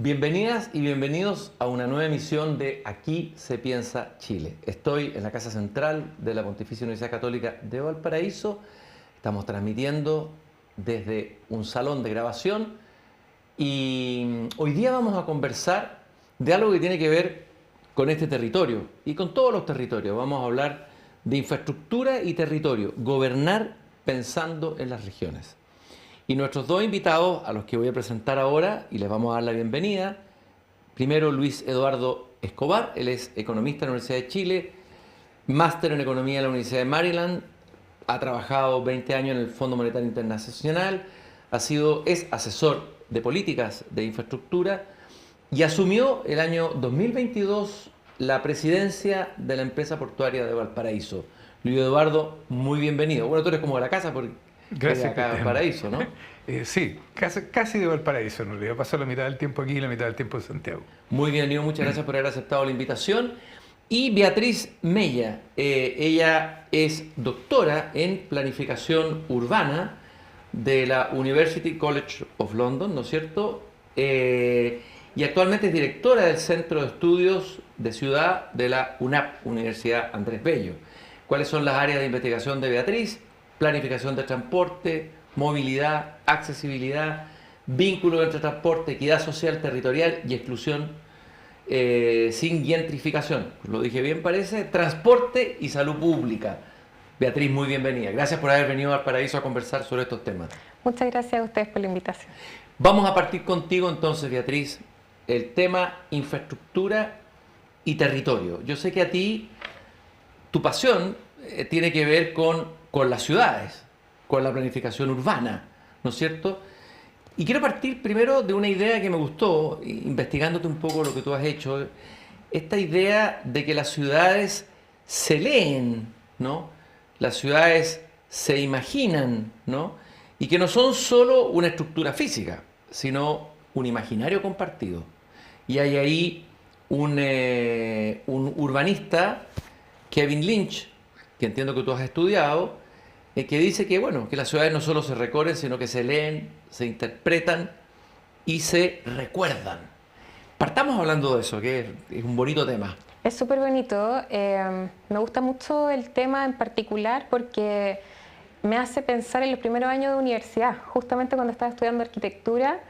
Bienvenidas y bienvenidos a una nueva emisión de Aquí se piensa Chile. Estoy en la Casa Central de la Pontificia Universidad Católica de Valparaíso. Estamos transmitiendo desde un salón de grabación y hoy día vamos a conversar de algo que tiene que ver con este territorio y con todos los territorios. Vamos a hablar de infraestructura y territorio, gobernar pensando en las regiones. Y nuestros dos invitados, a los que voy a presentar ahora, y les vamos a dar la bienvenida. Primero, Luis Eduardo Escobar, él es economista de la Universidad de Chile, máster en Economía de la Universidad de Maryland, ha trabajado 20 años en el Fondo Monetario Internacional, es asesor de políticas de infraestructura y asumió el año 2022 la presidencia de la empresa portuaria de Valparaíso. Luis Eduardo, muy bienvenido. Bueno, tú eres como de la casa porque Gracias, acá en Valparaíso, ¿no? Sí, casi de Valparaíso en realidad. Paso la mitad del tiempo aquí y la mitad del tiempo en Santiago. Muy bienvenido, muchas gracias por haber aceptado la invitación. Y Beatriz Mella, ella es doctora en planificación urbana de la University College of London, ¿no es cierto? Y actualmente es directora del Centro de Estudios de Ciudad de la UNAP, Universidad Andrés Bello. ¿Cuáles son las áreas de investigación de Beatriz? Planificación de transporte, movilidad, accesibilidad, vínculo entre transporte, equidad social, territorial y exclusión sin gentrificación. Lo dije bien, parece. Transporte y salud pública. Beatriz, muy bienvenida. Gracias por haber venido al Paraíso a conversar sobre estos temas. Muchas gracias a ustedes por la invitación. Vamos a partir contigo entonces, Beatriz. El tema infraestructura y territorio. Yo sé que a ti, tu pasión tiene que ver con las ciudades, con la planificación urbana, ¿no es cierto? Y quiero partir primero de una idea que me gustó, investigándote un poco lo que tú has hecho, esta idea de que las ciudades se leen, ¿no? Las ciudades se imaginan, ¿no? Y que no son solo una estructura física, sino un imaginario compartido. Y hay ahí un urbanista, Kevin Lynch, que entiendo que tú has estudiado, que dice que, bueno, que las ciudades no solo se recorren, sino que se leen, se interpretan y se recuerdan. Partamos hablando de eso, que es un bonito tema. Es súper bonito. Me gusta mucho el tema en particular porque me hace pensar en los primeros años de universidad, justamente cuando estaba estudiando arquitectura.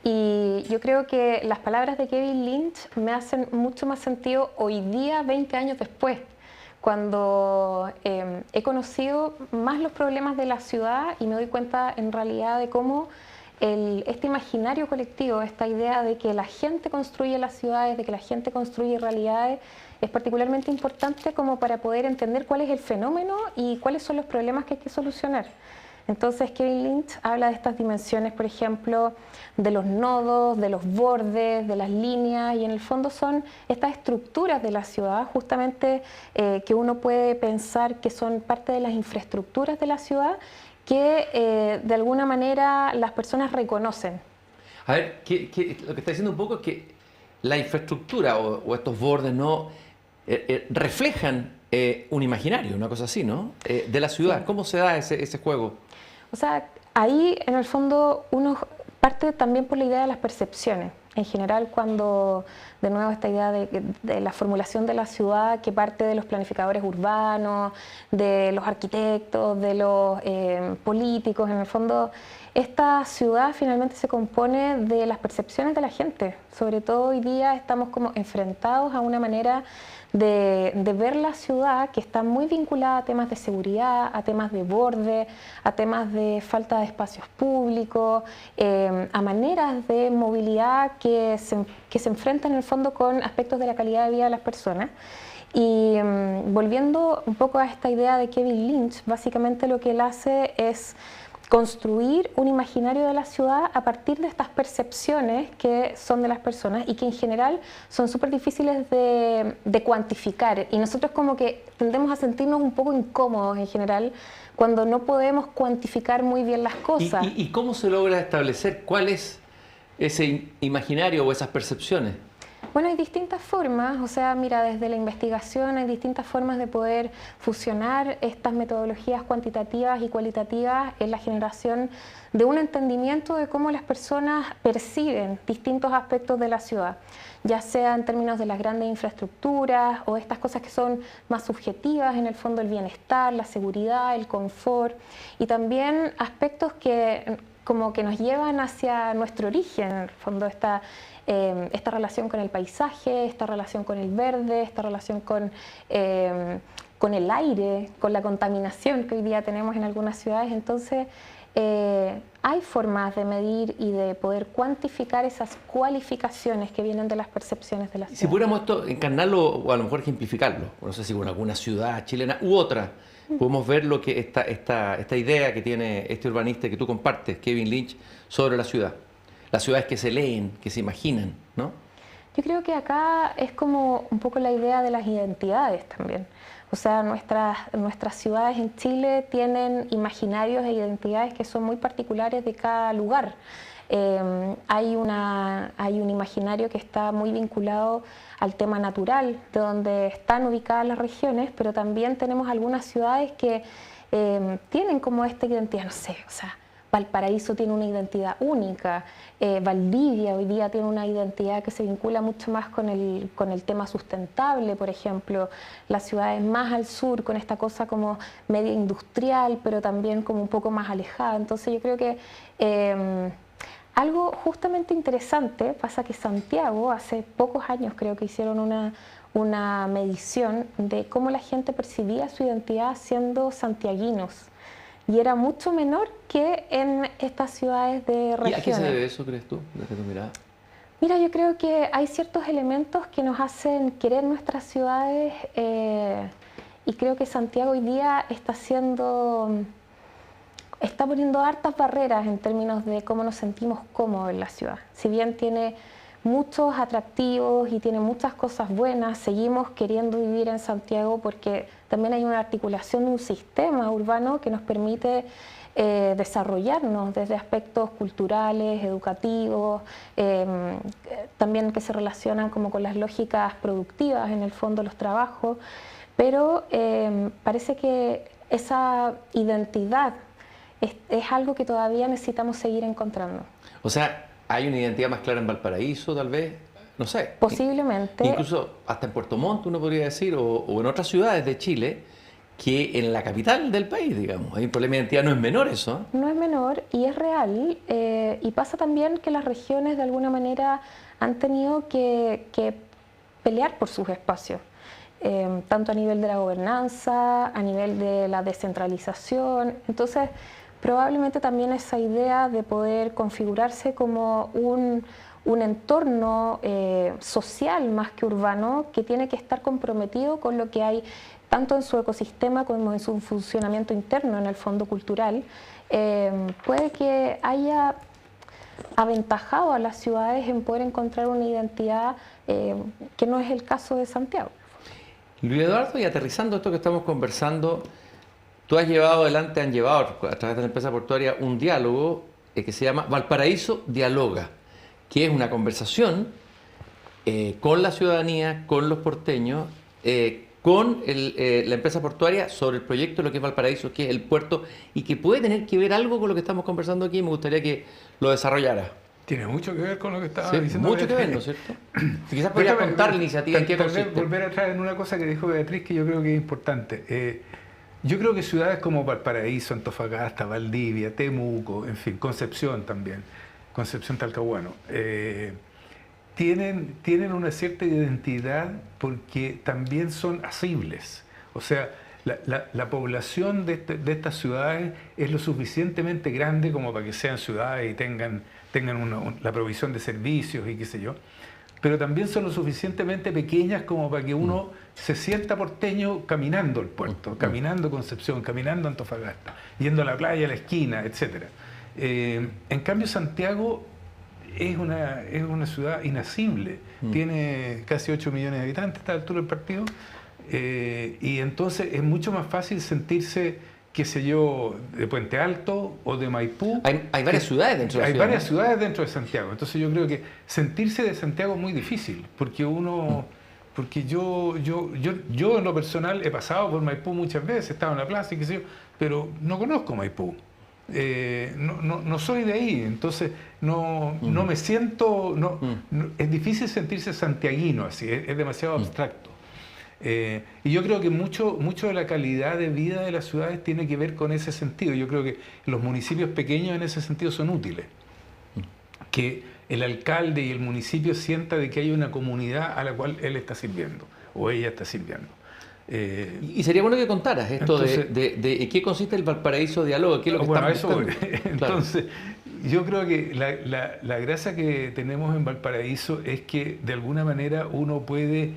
Y yo creo que las palabras de Kevin Lynch me hacen mucho más sentido hoy día, 20 años después, cuando he conocido más los problemas de la ciudad y me doy cuenta en realidad de cómo este imaginario colectivo, esta idea de que la gente construye las ciudades, de que la gente construye realidades, es particularmente importante como para poder entender cuál es el fenómeno y cuáles son los problemas que hay que solucionar. Entonces Kevin Lynch habla de estas dimensiones, por ejemplo, de los nodos, de los bordes, de las líneas, y en el fondo son estas estructuras de la ciudad, justamente que uno puede pensar que son parte de las infraestructuras de la ciudad, que de alguna manera las personas reconocen. A ver, lo que está diciendo un poco es que la infraestructura o estos bordes no reflejan un imaginario, una cosa así, ¿no? De la ciudad. Sí. ¿Cómo se da ese juego? O sea, ahí en el fondo uno parte también por la idea de las percepciones. En general, cuando, de nuevo, esta idea de la formulación de la ciudad que parte de los planificadores urbanos, de los arquitectos, de los políticos, en el fondo, esta ciudad finalmente se compone de las percepciones de la gente. Sobre todo hoy día estamos como enfrentados a una manera de ver la ciudad que está muy vinculada a temas de seguridad, a temas de borde, a temas de falta de espacios públicos, a maneras de movilidad que se enfrentan en el fondo con aspectos de la calidad de vida de las personas. Y volviendo un poco a esta idea de Kevin Lynch, básicamente lo que él hace es construir un imaginario de la ciudad a partir de estas percepciones que son de las personas y que en general son súper difíciles de cuantificar, y nosotros como que tendemos a sentirnos un poco incómodos en general cuando no podemos cuantificar muy bien las cosas. ¿Y cómo se logra establecer cuál es ese imaginario o esas percepciones? Bueno, hay distintas formas, o sea, mira, desde la investigación hay distintas formas de poder fusionar estas metodologías cuantitativas y cualitativas en la generación de un entendimiento de cómo las personas perciben distintos aspectos de la ciudad, ya sea en términos de las grandes infraestructuras o estas cosas que son más subjetivas, en el fondo el bienestar, la seguridad, el confort, y también aspectos que como que nos llevan hacia nuestro origen, en el fondo esta relación con el paisaje, esta relación con el verde, esta relación con el aire, con la contaminación que hoy día tenemos en algunas ciudades. Entonces, hay formas de medir y de poder cuantificar esas cualificaciones que vienen de las percepciones de la ciudad. Si pudiéramos esto encarnarlo o a lo mejor ejemplificarlo, no sé si con alguna ciudad chilena u otra, podemos ver lo que esta idea que tiene este urbanista que tú compartes, Kevin Lynch, sobre la ciudad. Las ciudades que se leen, que se imaginan, ¿no? Yo creo que acá es como un poco la idea de las identidades también. O sea, nuestras ciudades en Chile tienen imaginarios e identidades que son muy particulares de cada lugar. Hay un imaginario que está muy vinculado al tema natural, de donde están ubicadas las regiones, pero también tenemos algunas ciudades que tienen como esta identidad, no sé, o sea, Valparaíso tiene una identidad única, Valdivia hoy día tiene una identidad que se vincula mucho más con el tema sustentable, por ejemplo, las ciudades más al sur con esta cosa como media industrial, pero también como un poco más alejada. Entonces yo creo que algo justamente interesante pasa que Santiago, hace pocos años creo que hicieron una medición de cómo la gente percibía su identidad siendo santiaguinos. Y era mucho menor que en estas ciudades de regiones. ¿Y a qué se debe eso, crees tú, desde tu mirada? Mira, yo creo que hay ciertos elementos que nos hacen querer nuestras ciudades y creo que Santiago hoy día está poniendo hartas barreras en términos de cómo nos sentimos cómodos en la ciudad. Si bien tiene muchos atractivos y tiene muchas cosas buenas, seguimos queriendo vivir en Santiago porque también hay una articulación de un sistema urbano que nos permite desarrollarnos desde aspectos culturales, educativos, también que se relacionan como con las lógicas productivas, en el fondo los trabajos, pero parece que esa identidad es algo que todavía necesitamos seguir encontrando. O sea, ¿hay una identidad más clara en Valparaíso, tal vez? No sé. Posiblemente. Incluso hasta en Puerto Montt, uno podría decir, o en otras ciudades de Chile, que en la capital del país, digamos. Hay un problema de identidad, no es menor eso. No es menor y es real. Y pasa también que las regiones de alguna manera han tenido que pelear por sus espacios. Tanto a nivel de la gobernanza, a nivel de la descentralización. Entonces, probablemente también esa idea de poder configurarse como un entorno social más que urbano que tiene que estar comprometido con lo que hay tanto en su ecosistema como en su funcionamiento interno, en el fondo cultural, puede que haya aventajado a las ciudades en poder encontrar una identidad que no es el caso de Santiago. Luis Eduardo, y aterrizando esto que estamos conversando, tú has llevado adelante, han llevado a través de la empresa portuaria un diálogo que se llama Valparaíso Dialoga, que es una conversación con la ciudadanía, con los porteños, con la empresa portuaria sobre el proyecto de lo que es Valparaíso, que es el puerto, y que puede tener que ver algo con lo que estamos conversando aquí. Me gustaría que lo desarrollara. Tiene mucho que ver con lo que estaba Sí, diciendo mucho Beatriz. que ver, ¿no es cierto? Quizás podría contar la iniciativa en qué Tal vez consiste. volver atrás en una cosa que dijo Beatriz que yo creo que es importante. Yo creo que ciudades como Valparaíso, Antofagasta, Valdivia, Temuco, en fin, Concepción también, Concepción Talcahuano, tienen una cierta identidad porque también son asibles. O sea, la población de estas ciudades es lo suficientemente grande como para que sean ciudades y tengan la provisión de servicios y qué sé yo, pero también son lo suficientemente pequeñas como para que uno se sienta porteño caminando el puerto, caminando Concepción, caminando Antofagasta, yendo a la playa, a la esquina, etc. En cambio, Santiago es una ciudad inasible, tiene casi 8 millones de habitantes a esta altura del partido, y entonces es mucho más fácil sentirse qué sé yo, de Puente Alto o de Maipú. Hay varias ciudades dentro de la Hay ciudad, varias ¿no? ciudades dentro de Santiago. Entonces yo creo que sentirse de Santiago es muy difícil, porque yo en lo personal he pasado por Maipú muchas veces, he estado en la plaza y qué sé yo, pero no conozco Maipú. No soy de ahí, entonces no me siento, es difícil sentirse santiaguino así, es demasiado abstracto. Y yo creo que mucho de la calidad de vida de las ciudades tiene que ver con ese sentido. Yo creo que los municipios pequeños en ese sentido son útiles. Que el alcalde y el municipio sienta de que hay una comunidad a la cual él está sirviendo o ella está sirviendo. Y sería bueno que contaras esto entonces, de qué consiste el Valparaíso Dialoga, qué es lo que bueno, están eso buscando. entonces, yo creo que la gracia que tenemos en Valparaíso es que de alguna manera uno puede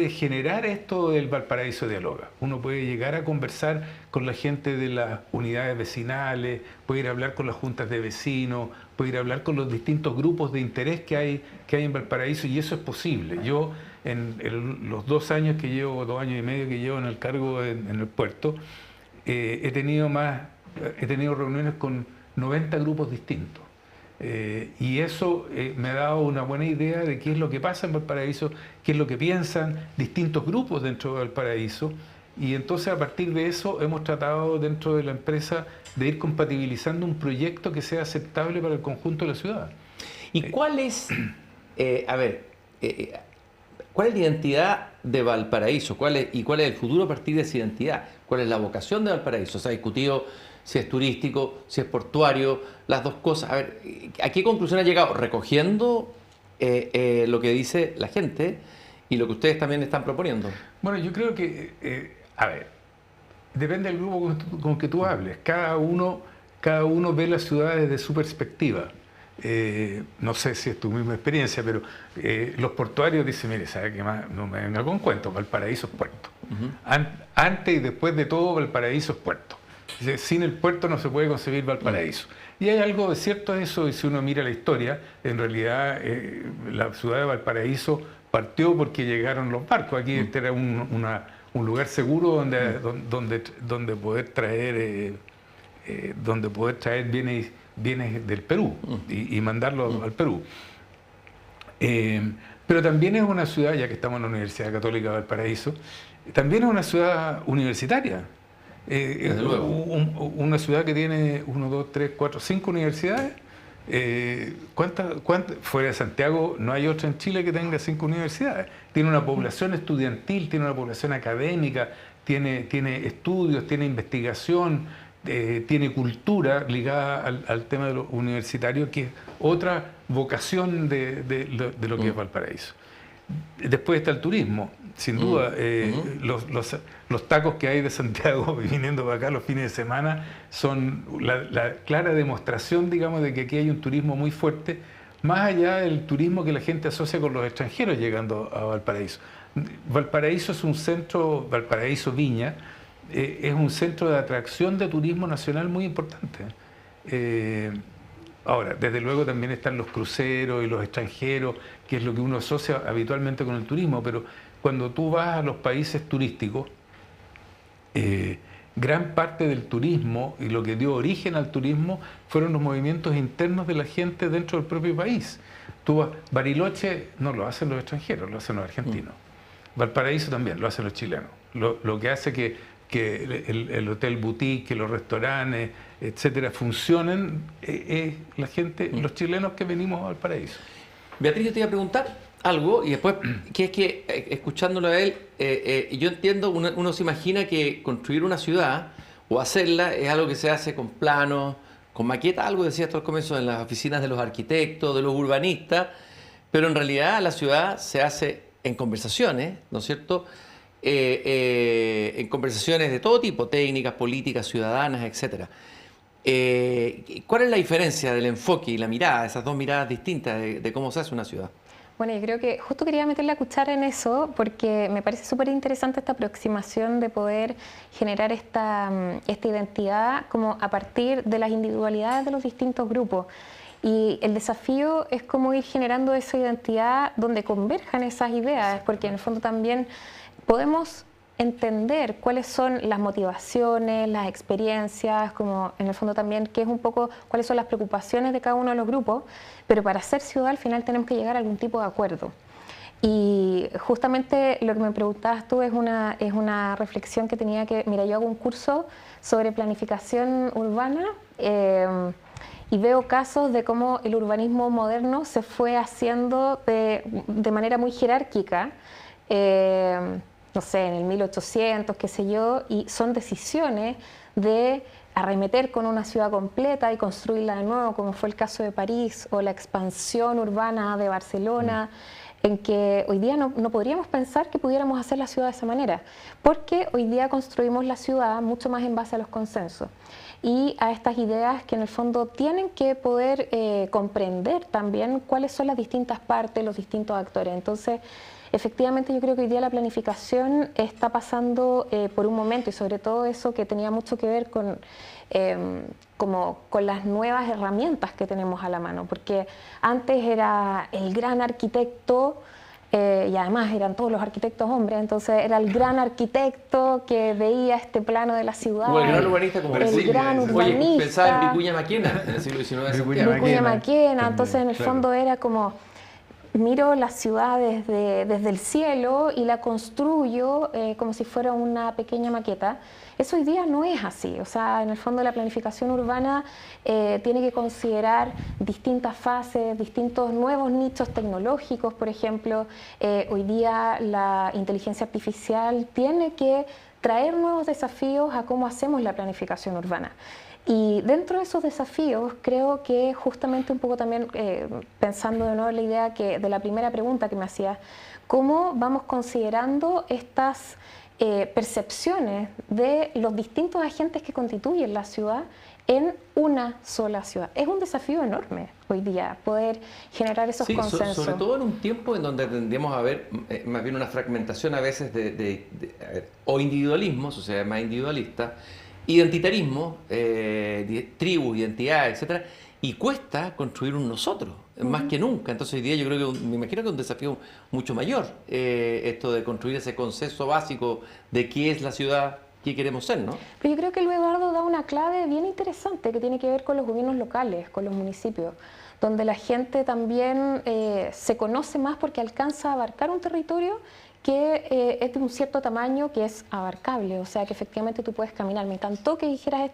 generar esto del Valparaíso Dialoga. Uno puede llegar a conversar con la gente de las unidades vecinales, puede ir a hablar con las juntas de vecinos, puede ir a hablar con los distintos grupos de interés que hay en Valparaíso, y eso es posible. Yo, en los 2 años que llevo, 2 años y medio que llevo en el cargo en el puerto, he tenido reuniones con 90 grupos distintos. Y eso me ha dado una buena idea de qué es lo que pasa en Valparaíso, qué es lo que piensan distintos grupos dentro de Valparaíso, y entonces a partir de eso hemos tratado dentro de la empresa de ir compatibilizando un proyecto que sea aceptable para el conjunto de la ciudad. ¿Y cuál es, cuál es la identidad de Valparaíso? ¿Cuál es el futuro a partir de esa identidad? ¿Cuál es la vocación de Valparaíso? Se ha discutido si es turístico, si es portuario, las dos cosas. A ver, ¿a qué conclusión ha llegado? Recogiendo lo que dice la gente y lo que ustedes también están proponiendo. Bueno, yo creo que, depende del grupo con que tú hables. Cada uno ve las ciudades desde su perspectiva. No sé si es tu misma experiencia, pero los portuarios dicen, mire, ¿sabe qué más? No me venga con cuentos, Valparaíso es puerto. Antes y después de todo, Valparaíso es puerto. Sin el puerto no se puede concebir Valparaíso. Y hay algo de cierto en eso, y si uno mira la historia, en realidad la ciudad de Valparaíso partió porque llegaron los barcos. Aquí este era un lugar seguro donde poder traer bienes del Perú y mandarlos al Perú. Pero también es una ciudad, ya que estamos en la Universidad Católica de Valparaíso, también es una ciudad universitaria. Una ciudad que tiene 1, 2, 3, 4, 5 universidades. ¿Cuántas? Fuera de Santiago no hay otra en Chile que tenga 5 universidades. Tiene una población estudiantil, tiene una población académica, tiene estudios, tiene investigación, tiene cultura ligada al tema de lo universitario, que es otra vocación de lo que es Valparaíso. Después está el turismo, sin duda. Los tacos que hay de Santiago viniendo para acá los fines de semana son la clara demostración, digamos, de que aquí hay un turismo muy fuerte, más allá del turismo que la gente asocia con los extranjeros llegando a Valparaíso. Valparaíso es un centro, Valparaíso Viña, es un centro de atracción de turismo nacional muy importante. Ahora, desde luego también están los cruceros y los extranjeros, que es lo que uno asocia habitualmente con el turismo, pero cuando tú vas a los países turísticos, gran parte del turismo y lo que dio origen al turismo fueron los movimientos internos de la gente dentro del propio país. Bariloche no lo hacen los extranjeros, lo hacen los argentinos. Valparaíso también, lo hacen los chilenos. Lo que hace que el hotel boutique, que los restaurantes, etcétera, funcionen, es la gente, los chilenos que venimos a Valparaíso. Beatriz, yo te iba a preguntar algo y después, que es que escuchándolo a él, yo entiendo, uno se imagina que construir una ciudad o hacerla es algo que se hace con planos, con maquetas, algo decías tú al comienzo, en las oficinas de los arquitectos, de los urbanistas, pero en realidad la ciudad se hace en conversaciones, ¿no es cierto?, en conversaciones de todo tipo, técnicas, políticas, ciudadanas, etc. ¿Cuál es la diferencia del enfoque y la mirada, esas dos miradas distintas de cómo se hace una ciudad? Bueno, yo creo que justo quería meter la cuchara en eso porque me parece súper interesante esta aproximación de poder generar esta identidad como a partir de las individualidades de los distintos grupos. Y el desafío es cómo ir generando esa identidad donde converjan esas ideas, porque en el fondo también podemos entender cuáles son las motivaciones, las experiencias, como en el fondo también qué es un poco cuáles son las preocupaciones de cada uno de los grupos, pero para ser ciudad al final tenemos que llegar a algún tipo de acuerdo. Y justamente lo que me preguntabas tú es una reflexión que tenía que, mira, yo hago un curso sobre planificación urbana y veo casos de cómo el urbanismo moderno se fue haciendo de manera muy jerárquica, no sé, en el 1800, qué sé yo, y son decisiones de arremeter con una ciudad completa y construirla de nuevo, como fue el caso de París o la expansión urbana de Barcelona, en que hoy día no podríamos pensar que pudiéramos hacer la ciudad de esa manera, porque hoy día construimos la ciudad mucho más en base a los consensos y a estas ideas que en el fondo tienen que poder comprender también cuáles son las distintas partes, los distintos actores. Entonces, efectivamente yo creo que hoy día la planificación está pasando por un momento, y sobre todo eso que tenía mucho que ver con las nuevas herramientas que tenemos a la mano, porque antes era el gran arquitecto, y además eran todos los arquitectos hombres, entonces era el gran arquitecto que veía este plano de la ciudad. O el gran urbanista, como el gran urbanista. Oye, pensaba en Vicuña Maquena en el siglo XIX. Vicuña Maquena, entonces en el fondo era como, miro la ciudad desde el cielo y la construyo como si fuera una pequeña maqueta. Eso hoy día no es así, o sea, en el fondo la planificación urbana tiene que considerar distintas fases, distintos nuevos nichos tecnológicos, por ejemplo. Hoy día la inteligencia artificial tiene que traer nuevos desafíos a cómo hacemos la planificación urbana. Y dentro de esos desafíos, creo que justamente un poco también pensando de nuevo en la idea de la primera pregunta que me hacías, cómo vamos considerando estas percepciones de los distintos agentes que constituyen la ciudad en una sola ciudad. Es un desafío enorme hoy día poder generar esos consensos. Sobre todo en un tiempo en donde tendríamos a ver más bien una fragmentación a veces o individualismo, sociedades más individualistas, identitarismo, tribus, identidades, etcétera, y cuesta construir un nosotros, más que nunca. Entonces hoy día yo creo que, me imagino que es un desafío mucho mayor, esto de construir ese consenso básico de qué es la ciudad, qué queremos ser, ¿no? Pero yo creo que Luis Eduardo da una clave bien interesante que tiene que ver con los gobiernos locales, con los municipios, donde la gente también se conoce más porque alcanza a abarcar un territorio que es de un cierto tamaño que es abarcable, o sea que efectivamente tú puedes caminar. Me encantó que dijeras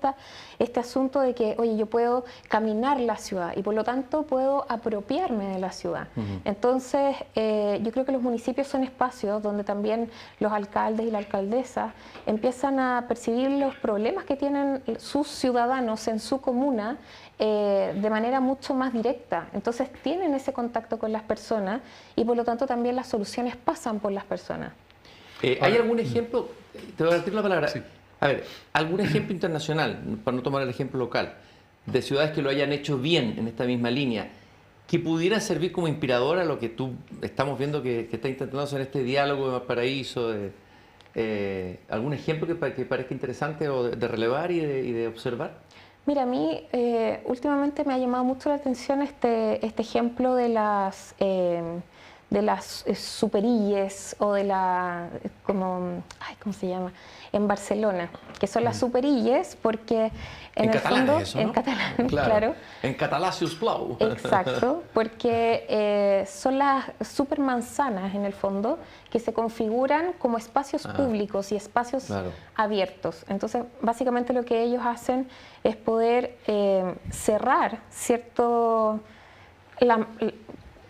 este asunto de que, oye, yo puedo caminar la ciudad y por lo tanto puedo apropiarme de la ciudad. Entonces, yo creo que los municipios son espacios donde también los alcaldes y la alcaldesa empiezan a percibir los problemas que tienen sus ciudadanos en su comuna de manera mucho más directa. Entonces tienen ese contacto con las personas y por lo tanto también las soluciones pasan por las personas. ¿Hay algún ejemplo? Te voy a repetir la palabra. Sí. A ver, ¿algún ejemplo internacional, para no tomar el ejemplo local, de ciudades que lo hayan hecho bien en esta misma línea, que pudiera servir como inspirador a lo que tú estamos viendo que está intentando hacer este diálogo de Valparaíso? ¿Algún ejemplo que parezca interesante o de relevar y de observar? Mira, a mí últimamente me ha llamado mucho la atención este ejemplo de las superilles o de ¿cómo se llama? En Barcelona, que son las superilles porque en el catalán fondo, es eso, ¿no? en catalán, claro. En català, si us plau. Exacto, porque son las supermanzanas en el fondo que se configuran como espacios públicos y espacios abiertos. Entonces, básicamente lo que ellos hacen es poder cerrar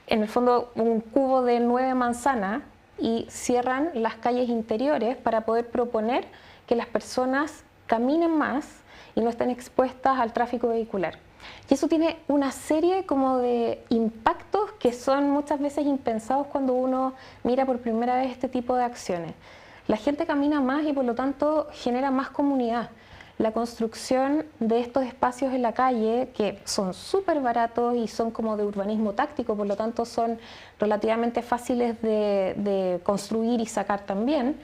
en el fondo un cubo de 9 manzanas y cierran las calles interiores para poder proponer que las personas caminen más y no estén expuestas al tráfico vehicular. Y eso tiene una serie como de impactos que son muchas veces impensados cuando uno mira por primera vez este tipo de acciones. La gente camina más y por lo tanto genera más comunidad. La construcción de estos espacios en la calle, que son súper baratos y son como de urbanismo táctico, por lo tanto son relativamente fáciles de construir y sacar también,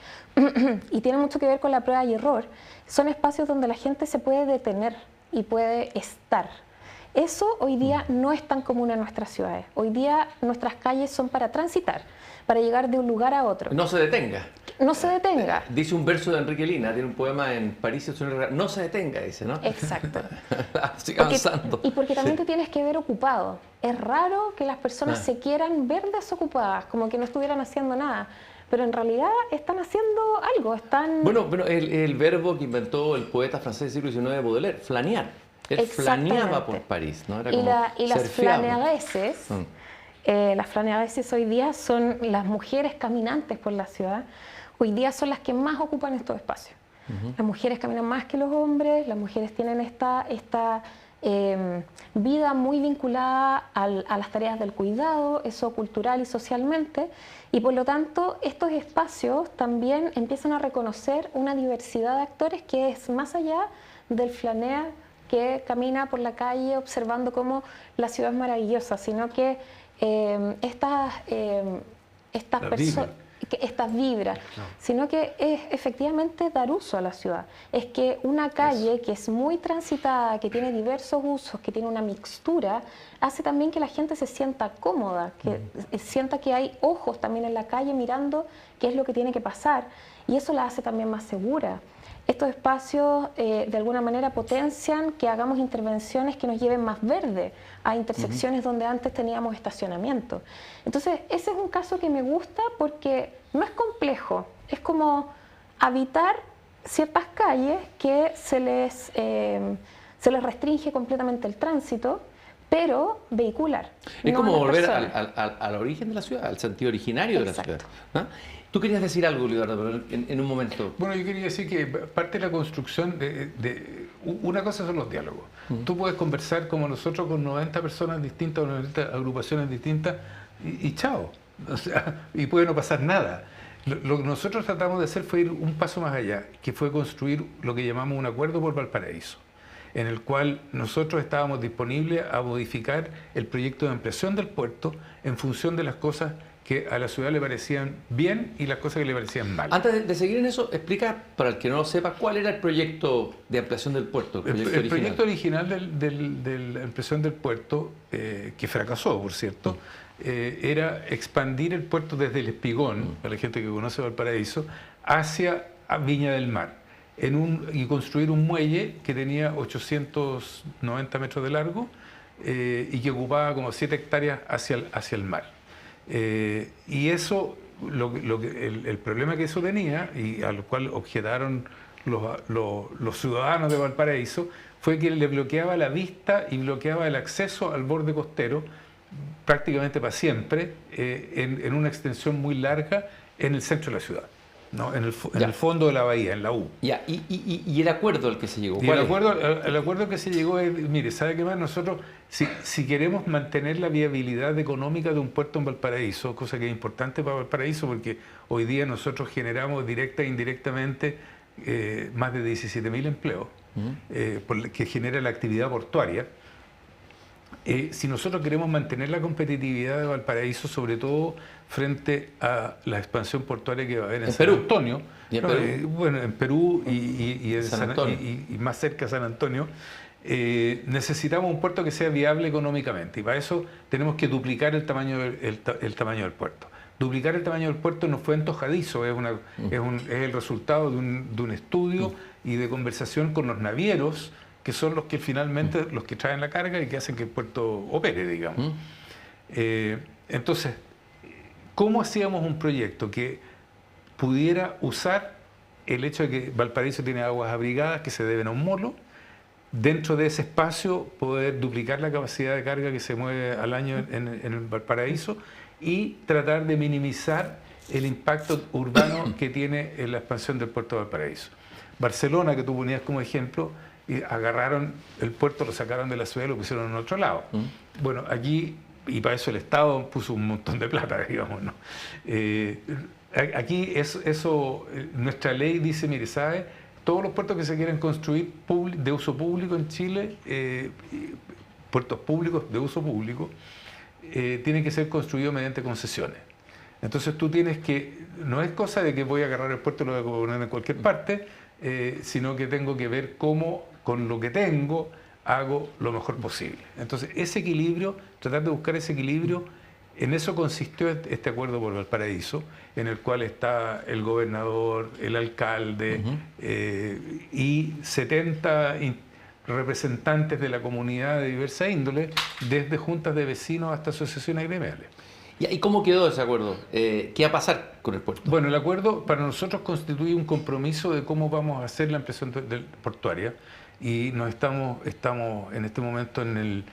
y tiene mucho que ver con la prueba y error. Son espacios donde la gente se puede detener y puede estar. Eso hoy día no es tan común en nuestras ciudades. Hoy día nuestras calles son para transitar, para llegar de un lugar a otro. No se detenga. no se detenga. Dice un verso de Enrique Lina, tiene un poema en París, no se detenga, dice, ¿no? Exacto. Sigue avanzando. Y porque también te tienes que ver ocupado. Es raro que las personas se quieran ver desocupadas, como que no estuvieran haciendo nada. Pero en realidad están haciendo algo, están... Bueno, el verbo que inventó el poeta francés del siglo XIX, Baudelaire, flanear. Él flaneaba por París, ¿no? Era como y las surfeaba. flaneadeses hoy día son las mujeres caminantes por la ciudad. Hoy día son las que más ocupan estos espacios. Las mujeres caminan más que los hombres, las mujeres tienen esta vida muy vinculada a las tareas del cuidado, eso cultural y socialmente, y por lo tanto estos espacios también empiezan a reconocer una diversidad de actores que es más allá del flanear que camina por la calle observando cómo la ciudad es maravillosa, sino que estas personas... estas vibras, sino que es efectivamente dar uso a la ciudad. Es que una calle que es muy transitada, que tiene diversos usos, que tiene una mixtura, hace también que la gente se sienta cómoda, que sienta que hay ojos también en la calle mirando qué es lo que tiene que pasar, y eso la hace también más segura. Estos espacios de alguna manera potencian que hagamos intervenciones que nos lleven más verde a intersecciones donde antes teníamos estacionamiento. Entonces, ese es un caso que me gusta porque no es complejo, es como habitar ciertas calles que se les restringe completamente el tránsito, pero vehicular. Es no como a las volver personas. al origen de la ciudad, al sentido originario Exacto. de la ciudad, ¿no? Tú querías decir algo, Lidardo, pero en un momento. Bueno, yo quería decir que parte de la construcción una cosa son los diálogos. Tú puedes conversar como nosotros con 90 personas distintas o 90 agrupaciones distintas y chao. O sea, y puede no pasar nada. Lo que nosotros tratamos de hacer fue ir un paso más allá, que fue construir lo que llamamos un acuerdo por Valparaíso, en el cual nosotros estábamos disponibles a modificar el proyecto de ampliación del puerto en función de las cosas que a la ciudad le parecían bien y las cosas que le parecían mal. Antes de seguir en eso, explica para el que no lo sepa cuál era el proyecto de ampliación del puerto. El proyecto original de la ampliación del puerto, que fracasó, por cierto, era expandir el puerto desde el Espigón, para la gente que conoce Valparaíso, hacia Viña del Mar, y construir un muelle que tenía 890 metros de largo y que ocupaba como 7 hectáreas hacia el mar. Y eso, el problema que eso tenía, y al cual objetaron los ciudadanos de Valparaíso, fue que le bloqueaba la vista y bloqueaba el acceso al borde costero prácticamente para siempre, en una extensión muy larga en el centro de la ciudad, ¿no? En el fondo de la bahía, en la U. Ya, y el acuerdo al que se llegó. Y el acuerdo al que se llegó es, mire, ¿sabe qué más? Nosotros, si queremos mantener la viabilidad económica de un puerto en Valparaíso, cosa que es importante para Valparaíso, porque hoy día nosotros generamos directa e indirectamente más de 17.000 empleos, que genera la actividad portuaria. Si nosotros queremos mantener la competitividad de Valparaíso, sobre todo frente a la expansión portuaria que va a haber en San Perú. Antonio, ¿Y en Perú? bueno, en Perú y en San Antonio. y más cerca a San Antonio, necesitamos un puerto que sea viable económicamente, y para eso tenemos que duplicar el tamaño del puerto. Duplicar el tamaño del puerto no fue antojadizo, es el resultado de un estudio y de conversación con los navieros, que son los que finalmente los que traen la carga y que hacen que el puerto opere, digamos. Entonces, ¿cómo hacíamos un proyecto que pudiera usar el hecho de que Valparaíso tiene aguas abrigadas que se deben a un molo, dentro de ese espacio poder duplicar la capacidad de carga que se mueve al año en el Valparaíso y tratar de minimizar el impacto urbano que tiene en la expansión del puerto de Valparaíso? Barcelona, que tú ponías como ejemplo, y agarraron el puerto, lo sacaron de la ciudad y lo pusieron en otro lado. Bueno, aquí, y para eso el Estado puso un montón de plata, digamos, ¿no? Aquí nuestra ley dice, mire, ¿sabe? Todos los puertos que se quieren construir de uso público en Chile, puertos públicos de uso público, tienen que ser construidos mediante concesiones. Entonces tú tienes que, no es cosa de que voy a agarrar el puerto y lo voy a poner en cualquier parte, sino que tengo que ver cómo con lo que tengo hago lo mejor posible. Entonces ese equilibrio, tratar de buscar ese equilibrio, En eso consistió este acuerdo por Valparaíso, en el cual está el gobernador, el alcalde y 70 representantes de la comunidad de diversa índole, desde juntas de vecinos hasta asociaciones gremiales. ¿Y cómo quedó ese acuerdo? ¿Qué va a pasar con el puerto? Bueno, el acuerdo para nosotros constituye un compromiso de cómo vamos a hacer la ampliación portuaria, y nos estamos en este momento en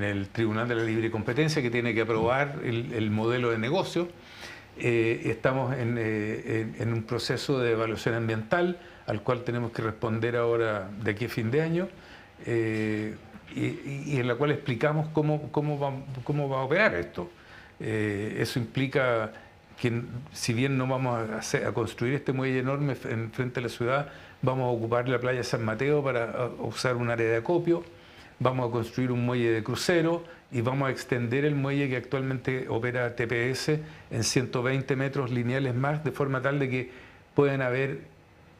el Tribunal de la Libre Competencia, que tiene que aprobar el modelo de negocio. Estamos en un proceso de evaluación ambiental al cual tenemos que responder ahora de aquí a fin de año, y en la cual explicamos cómo va a operar esto. Eso implica que, si bien no vamos a construir este muelle enorme frente a la ciudad, vamos a ocupar la playa San Mateo para usar un área de acopio, vamos a construir un muelle de crucero y vamos a extender el muelle que actualmente opera TPS en 120 metros lineales más, de forma tal de que puedan haber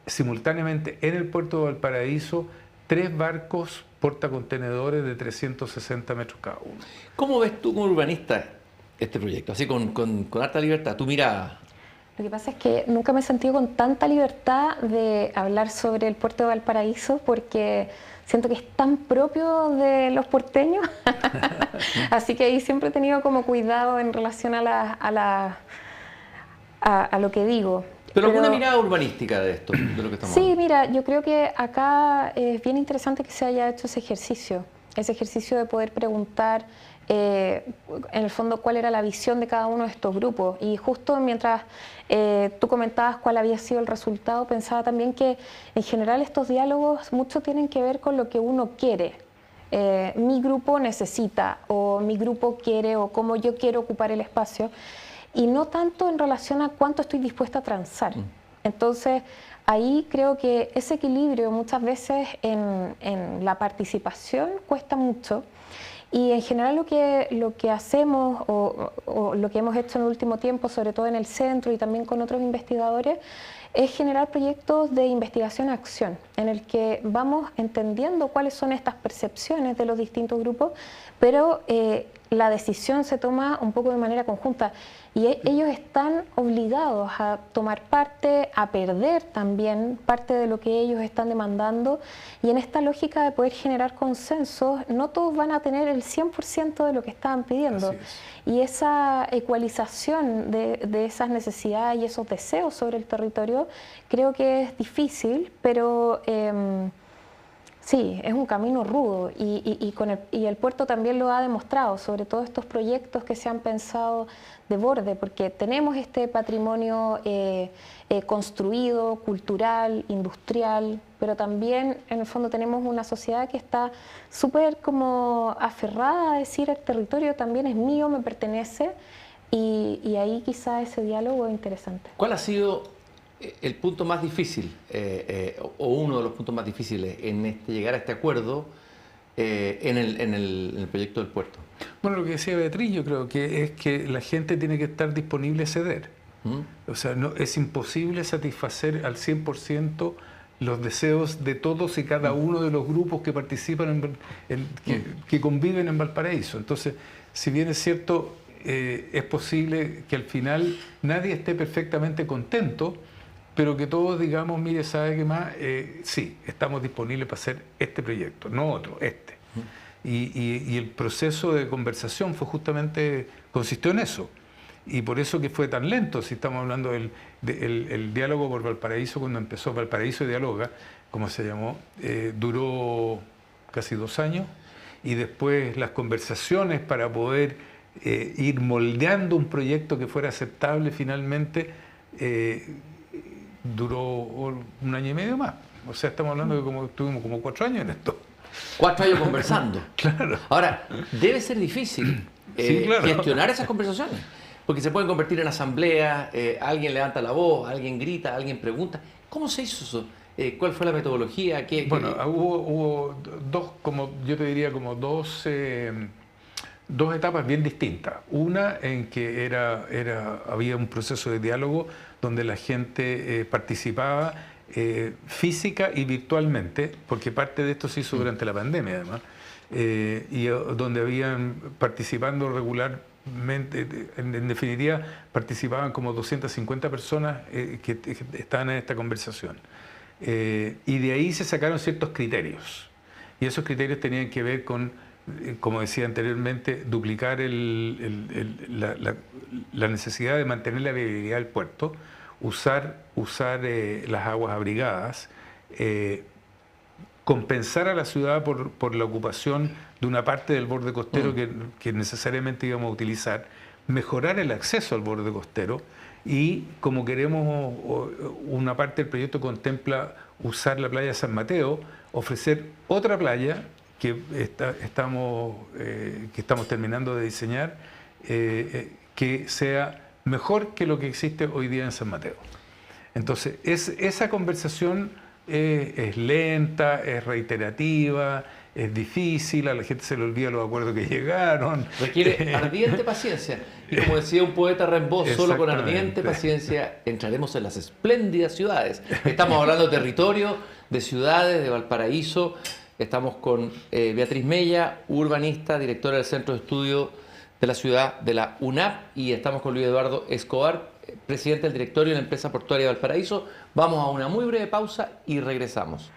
simultáneamente en el puerto de Valparaíso 3 barcos portacontenedores de 360 metros cada uno. ¿Cómo ves tú como urbanista este proyecto? Así con harta libertad, tu mirada. Lo que pasa es que nunca me he sentido con tanta libertad de hablar sobre el puerto de Valparaíso, porque siento que es tan propio de los porteños. Así que ahí siempre he tenido como cuidado en relación a lo que digo. Pero alguna mirada urbanística de esto, de lo que estamos Sí, hablando. mira, yo creo que acá es bien interesante que se haya hecho ese ejercicio de poder preguntar en el fondo cuál era la visión de cada uno de estos grupos. Y justo mientras tú comentabas cuál había sido el resultado, pensaba también que en general estos diálogos mucho tienen que ver con lo que uno quiere. Mi grupo necesita, o mi grupo quiere, o cómo yo quiero ocupar el espacio, y no tanto en relación a cuánto estoy dispuesta a transar. Entonces, ahí creo que ese equilibrio muchas veces en la participación cuesta mucho. Y en general lo que hacemos o lo que hemos hecho en el último tiempo, sobre todo en el centro y también con otros investigadores, es generar proyectos de investigación-acción, en el que vamos entendiendo cuáles son estas percepciones de los distintos grupos, pero la decisión se toma un poco de manera conjunta. Y ellos están obligados a tomar parte, a perder también parte de lo que ellos están demandando, y en esta lógica de poder generar consensos, no todos van a tener el 100% de lo que estaban pidiendo. Y esa ecualización de esas necesidades y esos deseos sobre el territorio creo que es difícil, pero sí, es un camino rudo, y el puerto también lo ha demostrado, sobre todo estos proyectos que se han pensado de borde, porque tenemos este patrimonio construido, cultural, industrial, pero también en el fondo tenemos una sociedad que está súper como aferrada a decir el territorio también es mío, me pertenece, y ahí quizá ese diálogo es interesante. ¿Cuál ha sido el punto más difícil, o uno de los puntos más difíciles en llegar a este acuerdo en el proyecto del puerto? Bueno, lo que decía Beatriz, yo creo que es que la gente tiene que estar disponible a ceder. O sea, es imposible satisfacer al 100% los deseos de todos y cada uno de los grupos que participan, que conviven en Valparaíso. Entonces, si bien es cierto, es posible que al final nadie esté perfectamente contento, pero que todos digamos, mire, ¿sabe qué más? Sí, estamos disponibles para hacer este proyecto, no otro, este. Y el proceso de conversación consistió en eso. Y por eso que fue tan lento, si estamos hablando del diálogo por Valparaíso, cuando empezó Valparaíso Dialoga, como se llamó, duró casi 2 años, y después las conversaciones para poder ir moldeando un proyecto que fuera aceptable finalmente, duró 1 año y medio más. O sea, estamos hablando de que tuvimos como 4 años en esto. 4 años conversando. Claro. Ahora, debe ser difícil Sí, claro. gestionar esas conversaciones, porque se pueden convertir en asambleas, alguien levanta la voz, alguien grita, alguien pregunta. ¿Cómo se hizo eso? ¿Cuál fue la metodología? Bueno, hubo dos, como yo te diría, como dos etapas bien distintas. Una en que había un proceso de diálogo donde la gente participaba física y virtualmente, porque parte de esto se hizo durante la pandemia además, y donde habían participando en definitiva, participaban como 250 personas que estaban en esta conversación. Y de ahí se sacaron ciertos criterios. Y esos criterios tenían que ver con, como decía anteriormente, duplicar la necesidad de mantener la viabilidad del puerto, usar las aguas abrigadas, compensar a la ciudad por la ocupación de una parte del borde costero que necesariamente íbamos a utilizar, mejorar el acceso al borde costero y, como queremos, una parte del proyecto contempla usar la playa de San Mateo, ofrecer otra playa que estamos terminando de diseñar, que sea mejor que lo que existe hoy día en San Mateo. Entonces, esa conversación es lenta, es reiterativa, es difícil, a la gente se le olvida los acuerdos que llegaron. Requiere ardiente paciencia. Y como decía un poeta Rimbaud, solo con ardiente paciencia entraremos en las espléndidas ciudades. Estamos hablando de territorio, de ciudades, de Valparaíso. Estamos con Beatriz Mella, urbanista, directora del Centro de Estudio de la Ciudad de la UNAP, y estamos con Luis Eduardo Escobar, presidente del directorio de la empresa portuaria de Valparaíso. Vamos a una muy breve pausa y regresamos.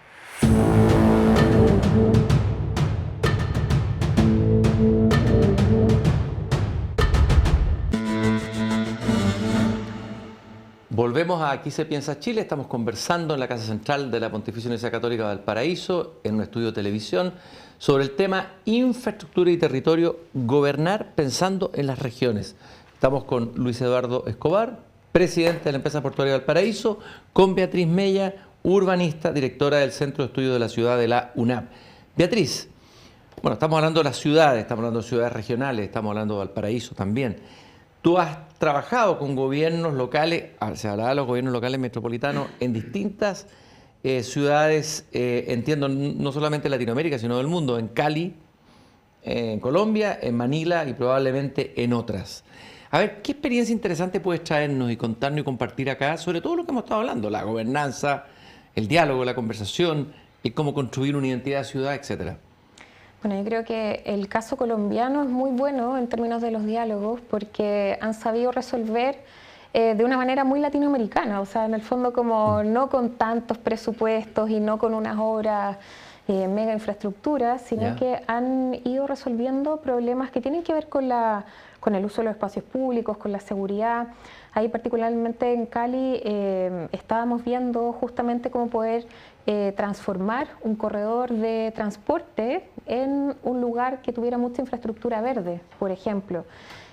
Volvemos a Aquí se piensa Chile. Estamos conversando en la Casa Central de la Pontificia Universidad Católica de Valparaíso, en un estudio de televisión, sobre el tema infraestructura y territorio, gobernar pensando en las regiones. Estamos con Luis Eduardo Escobar, presidente de la empresa portuaria de Valparaíso, con Beatriz Mella, urbanista, directora del Centro de Estudio de la Ciudad de la UNAP. Beatriz, bueno, estamos hablando de las ciudades, estamos hablando de ciudades regionales, estamos hablando de Valparaíso también. Tú has trabajado con gobiernos locales, se hablaba de los gobiernos locales metropolitanos en distintas ciudades, entiendo, no solamente en Latinoamérica, sino del mundo, en Cali, en Colombia, en Manila y probablemente en otras. A ver, ¿qué experiencia interesante puedes traernos y contarnos y compartir acá sobre todo lo que hemos estado hablando? La gobernanza, el diálogo, la conversación, y cómo construir una identidad de ciudad, etcétera. Bueno, yo creo que el caso colombiano es muy bueno en términos de los diálogos porque han sabido resolver de una manera muy latinoamericana, o sea, en el fondo como no con tantos presupuestos y no con unas obras mega infraestructuras, sino que han ido resolviendo problemas que tienen que ver con el uso de los espacios públicos, con la seguridad. Ahí particularmente en Cali estábamos viendo justamente cómo poder transformar un corredor de transporte en un lugar que tuviera mucha infraestructura verde, por ejemplo.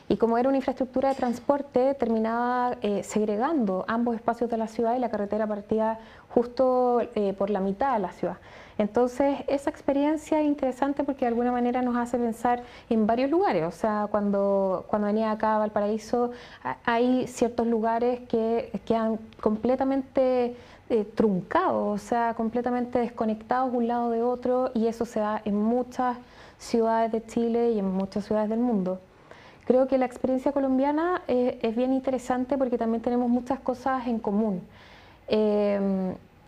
Y como era una infraestructura de transporte, terminaba segregando ambos espacios de la ciudad y la carretera partía justo por la mitad de la ciudad. Entonces, esa experiencia es interesante porque de alguna manera nos hace pensar en varios lugares. O sea, cuando venía acá a Valparaíso, hay ciertos lugares que quedan completamente truncados, o sea, completamente desconectados un lado de otro, y eso se da en muchas ciudades de Chile y en muchas ciudades del mundo. Creo que la experiencia colombiana es bien interesante porque también tenemos muchas cosas en común.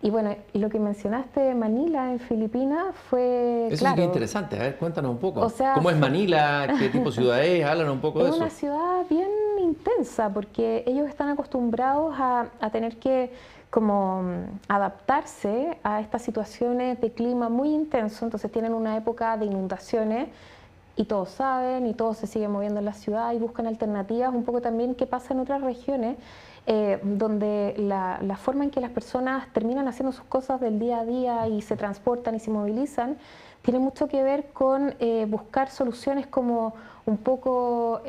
Y bueno, lo que mencionaste de Manila en Filipinas fue, eso claro, es bien interesante. A ver, cuéntanos un poco. O sea, ¿cómo es Manila? ¿Qué tipo de ciudad es? Háblanos un poco de eso. Es una ciudad bien intensa porque ellos están acostumbrados a tener que como adaptarse a estas situaciones de clima muy intenso, entonces tienen una época de inundaciones y todos saben y todos se siguen moviendo en la ciudad y buscan alternativas, un poco también qué pasa en otras regiones donde la forma en que las personas terminan haciendo sus cosas del día a día y se transportan y se movilizan tiene mucho que ver con buscar soluciones como un poco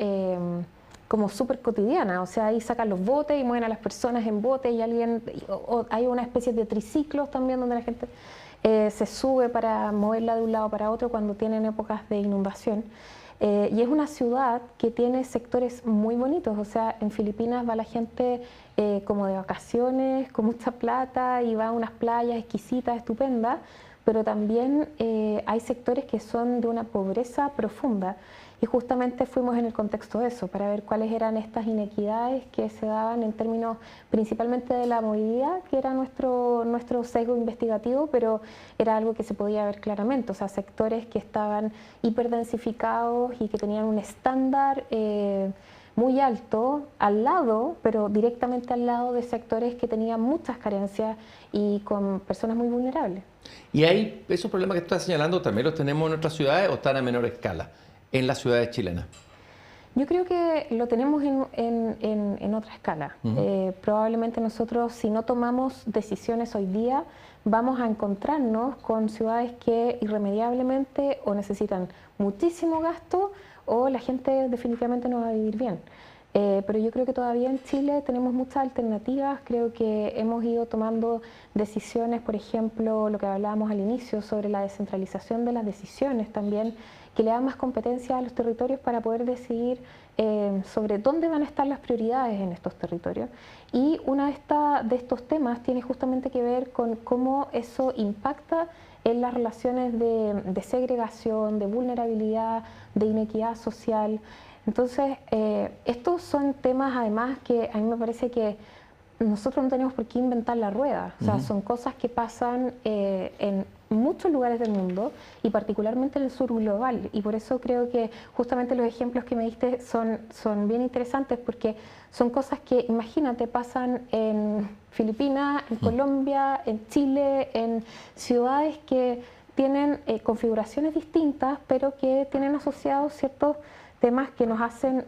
como súper cotidiana, o sea, ahí sacan los botes y mueven a las personas en botes y hay una especie de triciclos también donde la gente se sube para moverla de un lado para otro cuando tienen épocas de inundación. Y es una ciudad que tiene sectores muy bonitos, o sea, en Filipinas va la gente como de vacaciones, con mucha plata, y va a unas playas exquisitas, estupendas, pero también hay sectores que son de una pobreza profunda. y justamente fuimos en el contexto de eso, para ver cuáles eran estas inequidades que se daban en términos principalmente de la movilidad, que era nuestro sesgo investigativo, pero era algo que se podía ver claramente, o sea, sectores que estaban hiperdensificados y que tenían un estándar muy alto al lado, pero directamente al lado de sectores que tenían muchas carencias y con personas muy vulnerables. ¿Y hay esos problemas que estás señalando también los tenemos en nuestras ciudades o están a menor escala en las ciudades chilenas? Yo creo que lo tenemos en otra escala. Probablemente nosotros, si no tomamos decisiones hoy día, vamos a encontrarnos con ciudades que irremediablemente o necesitan muchísimo gasto o la gente definitivamente no va a vivir bien. Pero yo creo que todavía en Chile tenemos muchas alternativas, creo que hemos ido tomando decisiones, por ejemplo, lo que hablábamos al inicio sobre la descentralización de las decisiones también, que le da más competencia a los territorios para poder decidir sobre dónde van a estar las prioridades en estos territorios. Y uno de estos temas tiene justamente que ver con cómo eso impacta en las relaciones de segregación, de vulnerabilidad, de inequidad social. Entonces, estos son temas además que a mí me parece que nosotros no tenemos por qué inventar la rueda, o sea, son cosas que pasan en muchos lugares del mundo y particularmente en el sur global, y por eso creo que justamente los ejemplos que me diste son bien interesantes porque son cosas que, imagínate, pasan en Filipinas, en Colombia, en Chile, en ciudades que tienen configuraciones distintas pero que tienen asociados ciertos temas que nos hacen,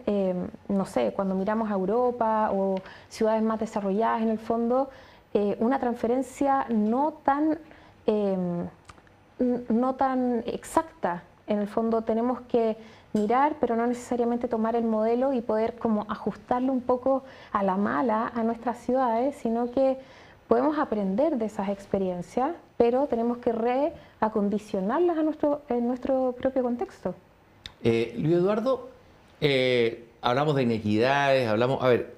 no sé, cuando miramos a Europa o ciudades más desarrolladas en el fondo, una transferencia no tan exacta. En el fondo tenemos que mirar, pero no necesariamente tomar el modelo y poder como ajustarlo un poco a la mala a nuestras ciudades, sino que podemos aprender de esas experiencias, pero tenemos que reacondicionarlas a nuestro propio contexto. Luis Eduardo, hablamos de inequidades, a ver,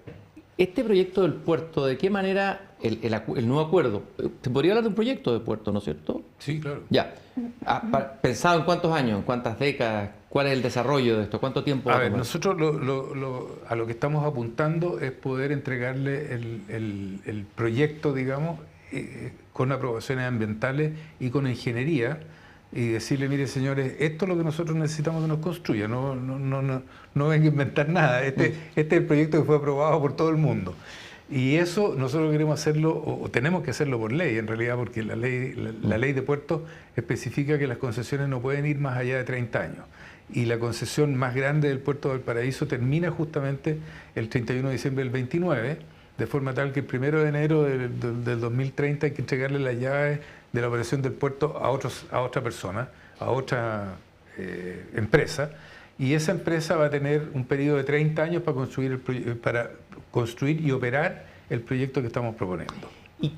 este proyecto del puerto, ¿de qué manera el nuevo acuerdo? ¿Te podría hablar de un proyecto de puerto, no es cierto? Sí, claro. Ya. ¿Pensado en cuántos años, en cuántas décadas? ¿Cuál es el desarrollo de esto? ¿Cuánto tiempo va a tomar? Nosotros a lo que estamos apuntando es poder entregarle el proyecto, digamos, con aprobaciones ambientales y con ingeniería, y decirle, mire señores, esto es lo que nosotros necesitamos que nos construya, no venga a inventar nada, este es el proyecto que fue aprobado por todo el mundo. Y eso nosotros queremos hacerlo, o tenemos que hacerlo por ley en realidad, porque la ley de puertos especifica que las concesiones no pueden ir más allá de 30 años. Y la concesión más grande del puerto de Valparaíso termina justamente el 31 de diciembre del 29, de forma tal que el 1 de enero del 2030 hay que entregarle las llaves de la operación del puerto a otra persona, a otra empresa, y esa empresa va a tener un periodo de 30 años para construir y operar el proyecto que estamos proponiendo. ¿Y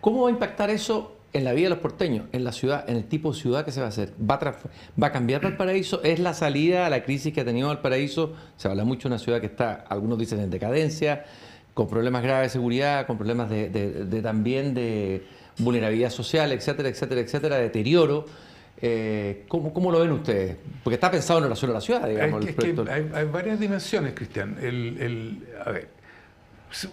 cómo va a impactar eso en la vida de los porteños, en la ciudad, en el tipo de ciudad que se va a hacer? ¿Va a cambiar Valparaíso? ¿Es la salida a la crisis que ha tenido Valparaíso? Se habla mucho de una ciudad que está, algunos dicen, en decadencia, con problemas graves de seguridad, con problemas también de vulnerabilidad social, etcétera, etcétera, etcétera, deterioro. ¿Cómo lo ven ustedes? Porque está pensado en relación a la ciudad, digamos. Hay varias dimensiones, Cristian. A ver,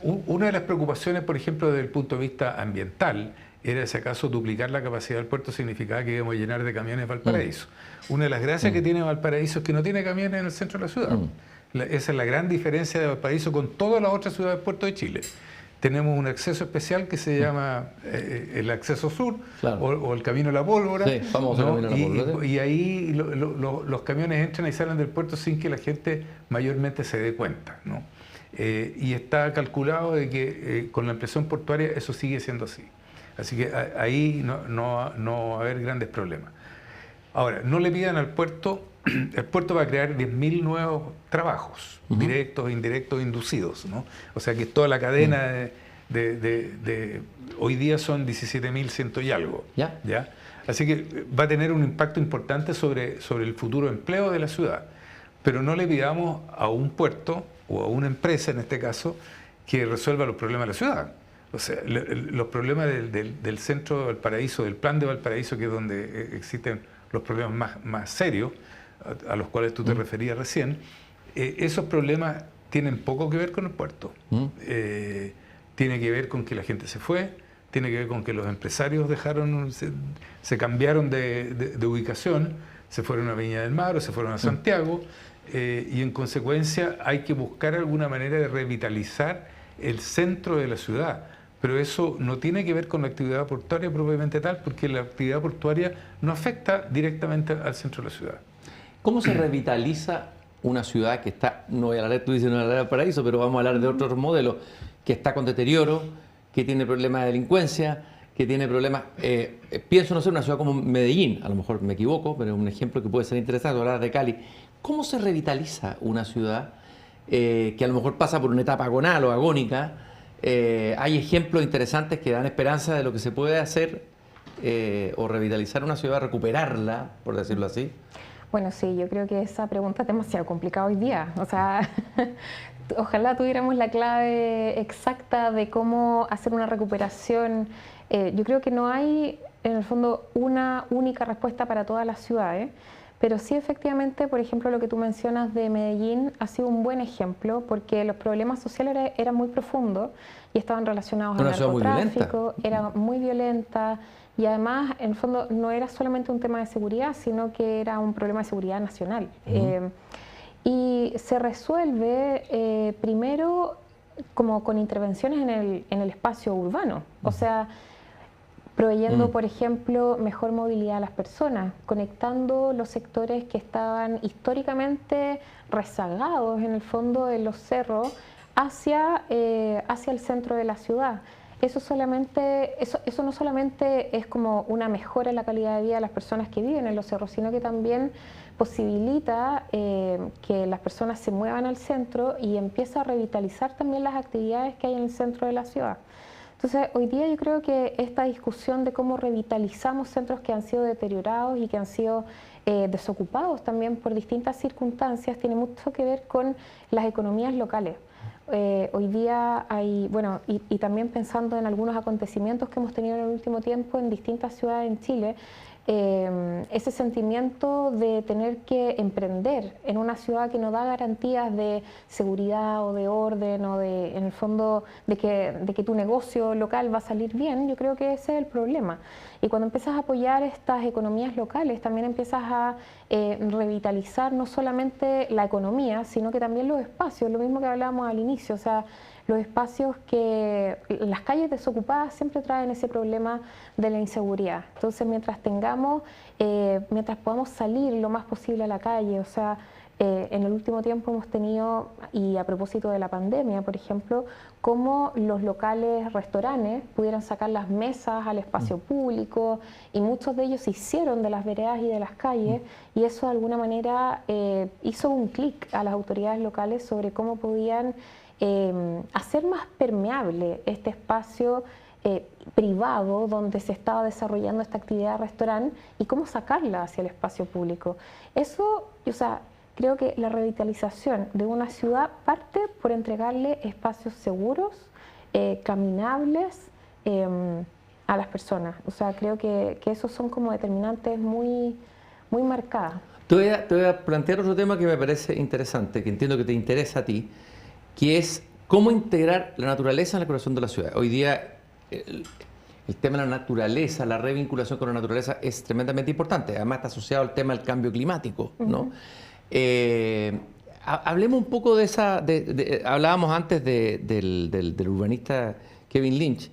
una de las preocupaciones, por ejemplo, desde el punto de vista ambiental, era si acaso duplicar la capacidad del puerto significaba que íbamos a llenar de camiones Valparaíso. Una de las gracias que tiene Valparaíso es que no tiene camiones en el centro de la ciudad. Esa es la gran diferencia de Valparaíso con todas las otras ciudades del puerto de Chile. Tenemos un acceso especial que se llama el acceso sur, claro, o el camino a la pólvora. Sí, famoso camino a la pólvora. Y ahí los camiones entran y salen del puerto sin que la gente mayormente se dé cuenta, ¿no? Y está calculado de que con la ampliación portuaria eso sigue siendo así. Así que ahí no va a haber grandes problemas. Ahora, no le pidan al puerto, el puerto va a crear 10.000 nuevos trabajos, directos, indirectos, inducidos, ¿no? O sea que toda la cadena hoy día son 17.100 y algo. ¿Ya? Así que va a tener un impacto importante sobre el futuro empleo de la ciudad. Pero no le pidamos a un puerto o a una empresa, en este caso, que resuelva los problemas de la ciudad. O sea, los problemas del centro de Valparaíso, del plan de Valparaíso, que es donde existen los problemas más serios, a los cuales tú te referías recién, esos problemas tienen poco que ver con el puerto. Tiene que ver con que la gente se fue, tiene que ver con que los empresarios se cambiaron de ubicación, se fueron a Viña del Mar o se fueron a Santiago, y en consecuencia hay que buscar alguna manera de revitalizar el centro de la ciudad. Pero eso no tiene que ver con la actividad portuaria propiamente tal, porque la actividad portuaria no afecta directamente al centro de la ciudad. ¿Cómo se revitaliza una ciudad que está, no voy a hablar, tú dices no voy a hablar de Valparaíso, pero vamos a hablar de otros modelos, que está con deterioro, que tiene problemas de delincuencia, que tiene problemas, pienso no ser una ciudad como Medellín, a lo mejor me equivoco, pero es un ejemplo que puede ser interesante, hablar de Cali. ¿Cómo se revitaliza una ciudad que a lo mejor pasa por una etapa agonal o agónica? Hay ejemplos interesantes que dan esperanza de lo que se puede hacer o revitalizar una ciudad, recuperarla, por decirlo así. Bueno, sí, yo creo que esa pregunta es demasiado complicada hoy día. O sea, ojalá tuviéramos la clave exacta de cómo hacer una recuperación. Yo creo que no hay, en el fondo, una única respuesta para todas las ciudades, pero sí efectivamente, por ejemplo, lo que tú mencionas de Medellín ha sido un buen ejemplo, porque los problemas sociales eran muy profundos y estaban relacionados al narcotráfico, era muy violenta. Y además, en el fondo, no era solamente un tema de seguridad, sino que era un problema de seguridad nacional. Y se resuelve primero como con intervenciones en el espacio urbano. O sea, proveyendo, por ejemplo, mejor movilidad a las personas, conectando los sectores que estaban históricamente rezagados, en el fondo, de los cerros, hacia el centro de la ciudad. Eso no solamente es como una mejora en la calidad de vida de las personas que viven en los cerros, sino que también posibilita que las personas se muevan al centro y empieza a revitalizar también las actividades que hay en el centro de la ciudad. Entonces, hoy día yo creo que esta discusión de cómo revitalizamos centros que han sido deteriorados y que han sido desocupados también por distintas circunstancias tiene mucho que ver con las economías locales. Hoy día hay, bueno, y también pensando en algunos acontecimientos que hemos tenido en el último tiempo en distintas ciudades en Chile, ese sentimiento de tener que emprender en una ciudad que no da garantías de seguridad o de orden o de, en el fondo, de que tu negocio local va a salir bien, yo creo que ese es el problema. Y cuando empiezas a apoyar estas economías locales, también empiezas a revitalizar no solamente la economía, sino que también los espacios, lo mismo que hablábamos al inicio, o sea, los espacios que las calles desocupadas siempre traen ese problema de la inseguridad. Entonces, mientras podamos salir lo más posible a la calle, o sea, en el último tiempo hemos tenido, y a propósito de la pandemia, por ejemplo, cómo los locales, restaurantes, pudieran sacar las mesas al espacio público, y muchos de ellos se hicieron de las veredas y de las calles, y eso de alguna manera hizo un clic a las autoridades locales sobre cómo podían hacer más permeable este espacio privado donde se estaba desarrollando esta actividad de restaurante y cómo sacarla hacia el espacio público. Eso, o sea, creo que la revitalización de una ciudad parte por entregarle espacios seguros, caminables a las personas. O sea, creo que esos son como determinantes muy, muy marcadas. Te voy a plantear otro tema que me parece interesante, que entiendo que te interesa a ti, que es cómo integrar la naturaleza en la corazón de la ciudad. Hoy día el tema de la naturaleza, la revinculación con la naturaleza es tremendamente importante. Además está asociado al tema del cambio climático, ¿no? Hablemos un poco de esa... hablábamos antes del urbanista Kevin Lynch,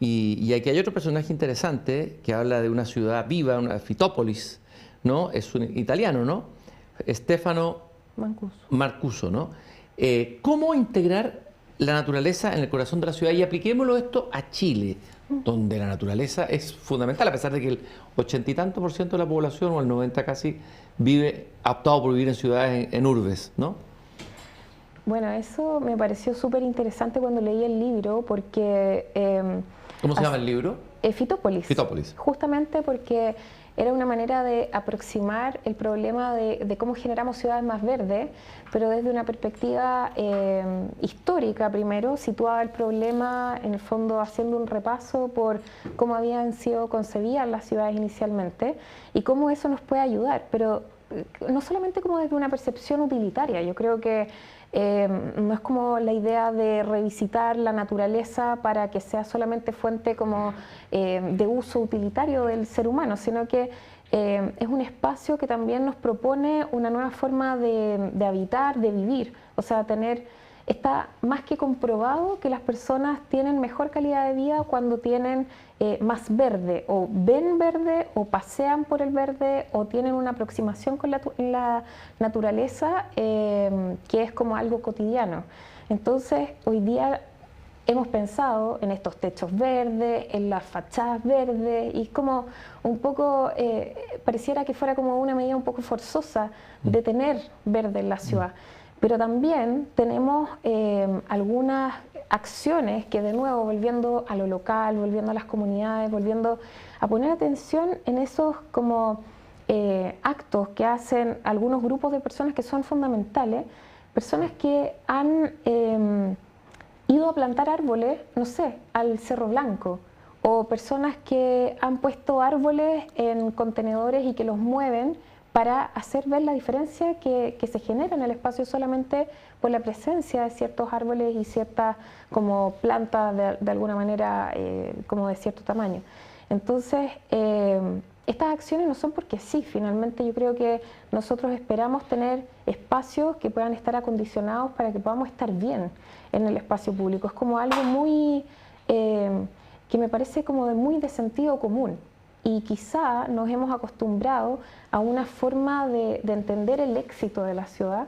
y aquí hay otro personaje interesante que habla de una ciudad viva, una Fitópolis, ¿no? Es un italiano, ¿no? Stefano Marcuso, ¿no? ¿Cómo integrar la naturaleza en el corazón de la ciudad? Y apliquémoslo esto a Chile, donde la naturaleza es fundamental, a pesar de que el 80 y tanto % de la población, o el 90 casi, ha optado por vivir en ciudades, en urbes, ¿no? Bueno, eso me pareció súper interesante cuando leí el libro, porque... ¿Cómo se llama el libro? Fitópolis. Fitópolis. Justamente porque era una manera de aproximar el problema de cómo generamos ciudades más verdes, pero desde una perspectiva histórica primero, situaba el problema en el fondo haciendo un repaso por cómo habían sido concebidas las ciudades inicialmente y cómo eso nos puede ayudar. Pero no solamente como desde una percepción utilitaria, yo creo que no es como la idea de revisitar la naturaleza para que sea solamente fuente como de uso utilitario del ser humano, sino que es un espacio que también nos propone una nueva forma de habitar, de vivir, o sea, está más que comprobado que las personas tienen mejor calidad de vida cuando tienen más verde, o ven verde, o pasean por el verde, o tienen una aproximación con la naturaleza que es como algo cotidiano. Entonces, hoy día hemos pensado en estos techos verdes, en las fachadas verdes, y como un poco, pareciera que fuera como una medida un poco forzosa de tener verde en la ciudad. Pero también tenemos algunas acciones que, de nuevo, volviendo a lo local, volviendo a las comunidades, volviendo a poner atención en esos como actos que hacen algunos grupos de personas que son fundamentales, personas que han ido a plantar árboles, no sé, al Cerro Blanco, o personas que han puesto árboles en contenedores y que los mueven para hacer ver la diferencia que se genera en el espacio solamente por la presencia de ciertos árboles y ciertas como plantas de alguna manera como de cierto tamaño. Entonces, estas acciones no son porque sí, finalmente yo creo que nosotros esperamos tener espacios que puedan estar acondicionados para que podamos estar bien en el espacio público. Es como algo muy, que me parece como muy de sentido común. Y quizá nos hemos acostumbrado a una forma de entender el éxito de la ciudad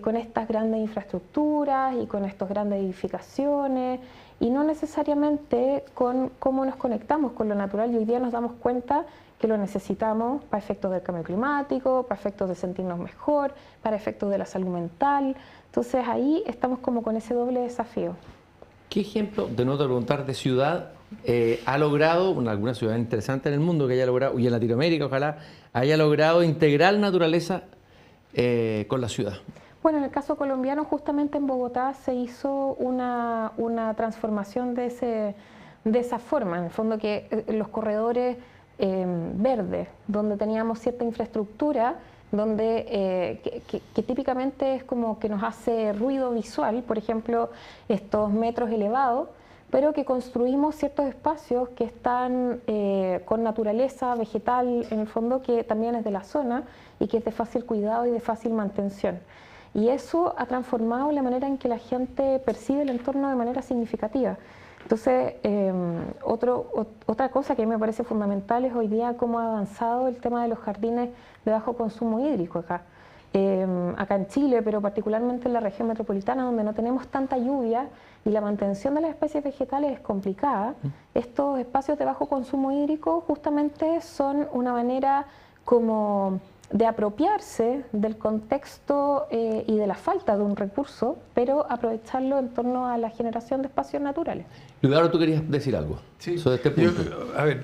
con estas grandes infraestructuras y con estas grandes edificaciones, y no necesariamente con cómo nos conectamos con lo natural. Y hoy día nos damos cuenta que lo necesitamos para efectos del cambio climático, para efectos de sentirnos mejor, para efectos de la salud mental. Entonces ahí estamos como con ese doble desafío. ¿Qué ejemplo, de nuevo te voy a preguntar, de ciudad ha logrado, alguna ciudad interesante en el mundo que haya logrado, y en Latinoamérica ojalá, haya logrado integrar naturaleza con la ciudad? Bueno, en el caso colombiano, justamente en Bogotá se hizo una transformación de esa forma, en el fondo que los corredores verdes, donde teníamos cierta infraestructura, donde que típicamente es como que nos hace ruido visual, por ejemplo, estos metros elevados, pero que construimos ciertos espacios que están con naturaleza vegetal, en el fondo, que también es de la zona y que es de fácil cuidado y de fácil mantención. Y eso ha transformado la manera en que la gente percibe el entorno de manera significativa. Entonces, otra cosa que a mí me parece fundamental es hoy día cómo ha avanzado el tema de los jardines de bajo consumo hídrico acá. Acá en Chile, pero particularmente en la región metropolitana, donde no tenemos tanta lluvia y la mantención de las especies vegetales es complicada, estos espacios de bajo consumo hídrico justamente son una manera como de apropiarse del contexto y de la falta de un recurso, pero aprovecharlo en torno a la generación de espacios naturales. Luis, ahora tú querías decir algo sobre este punto.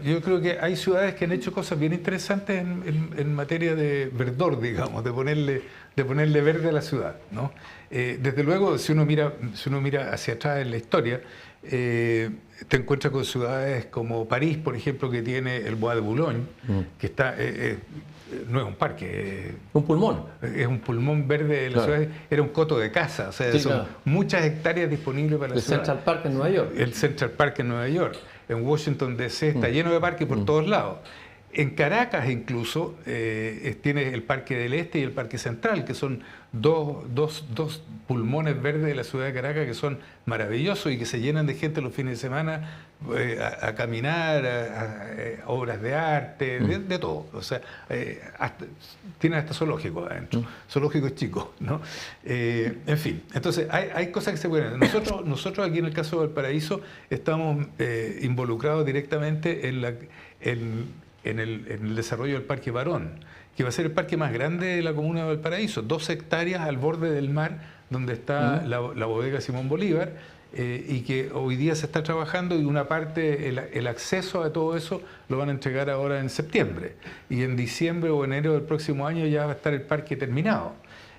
Yo creo que hay ciudades que han hecho cosas bien interesantes en materia de verdor, digamos, de ponerle verde a la ciudad, ¿no? Desde luego, si uno mira hacia atrás en la historia, te encuentras con ciudades como París, por ejemplo, que tiene el Bois de Boulogne, que está... no es un parque, un pulmón. Es un pulmón verde de la ciudad, era un coto de casa, o sea, sí, son muchas hectáreas disponibles para la ciudad. El Central Park en Nueva York. El Central Park en Nueva York. En Washington DC está lleno de parques por todos lados. En Caracas incluso tienes el Parque del Este y el Parque Central, que son dos pulmones verdes de la ciudad de Caracas que son maravillosos y que se llenan de gente los fines de semana a caminar, a obras de arte, de todo. O sea, tienen hasta zoológico adentro. Zoológicos chicos, ¿no? En fin, entonces hay cosas que se pueden hacer. Nosotros aquí en el caso de Valparaíso estamos involucrados directamente en el desarrollo del Parque Barón, que va a ser el parque más grande de la comuna de Valparaíso, 2 hectáreas al borde del mar, donde está la bodega Simón Bolívar, y que hoy día se está trabajando, y una parte, el acceso a todo eso lo van a entregar ahora en septiembre, y en diciembre o enero del próximo año ya va a estar el parque terminado.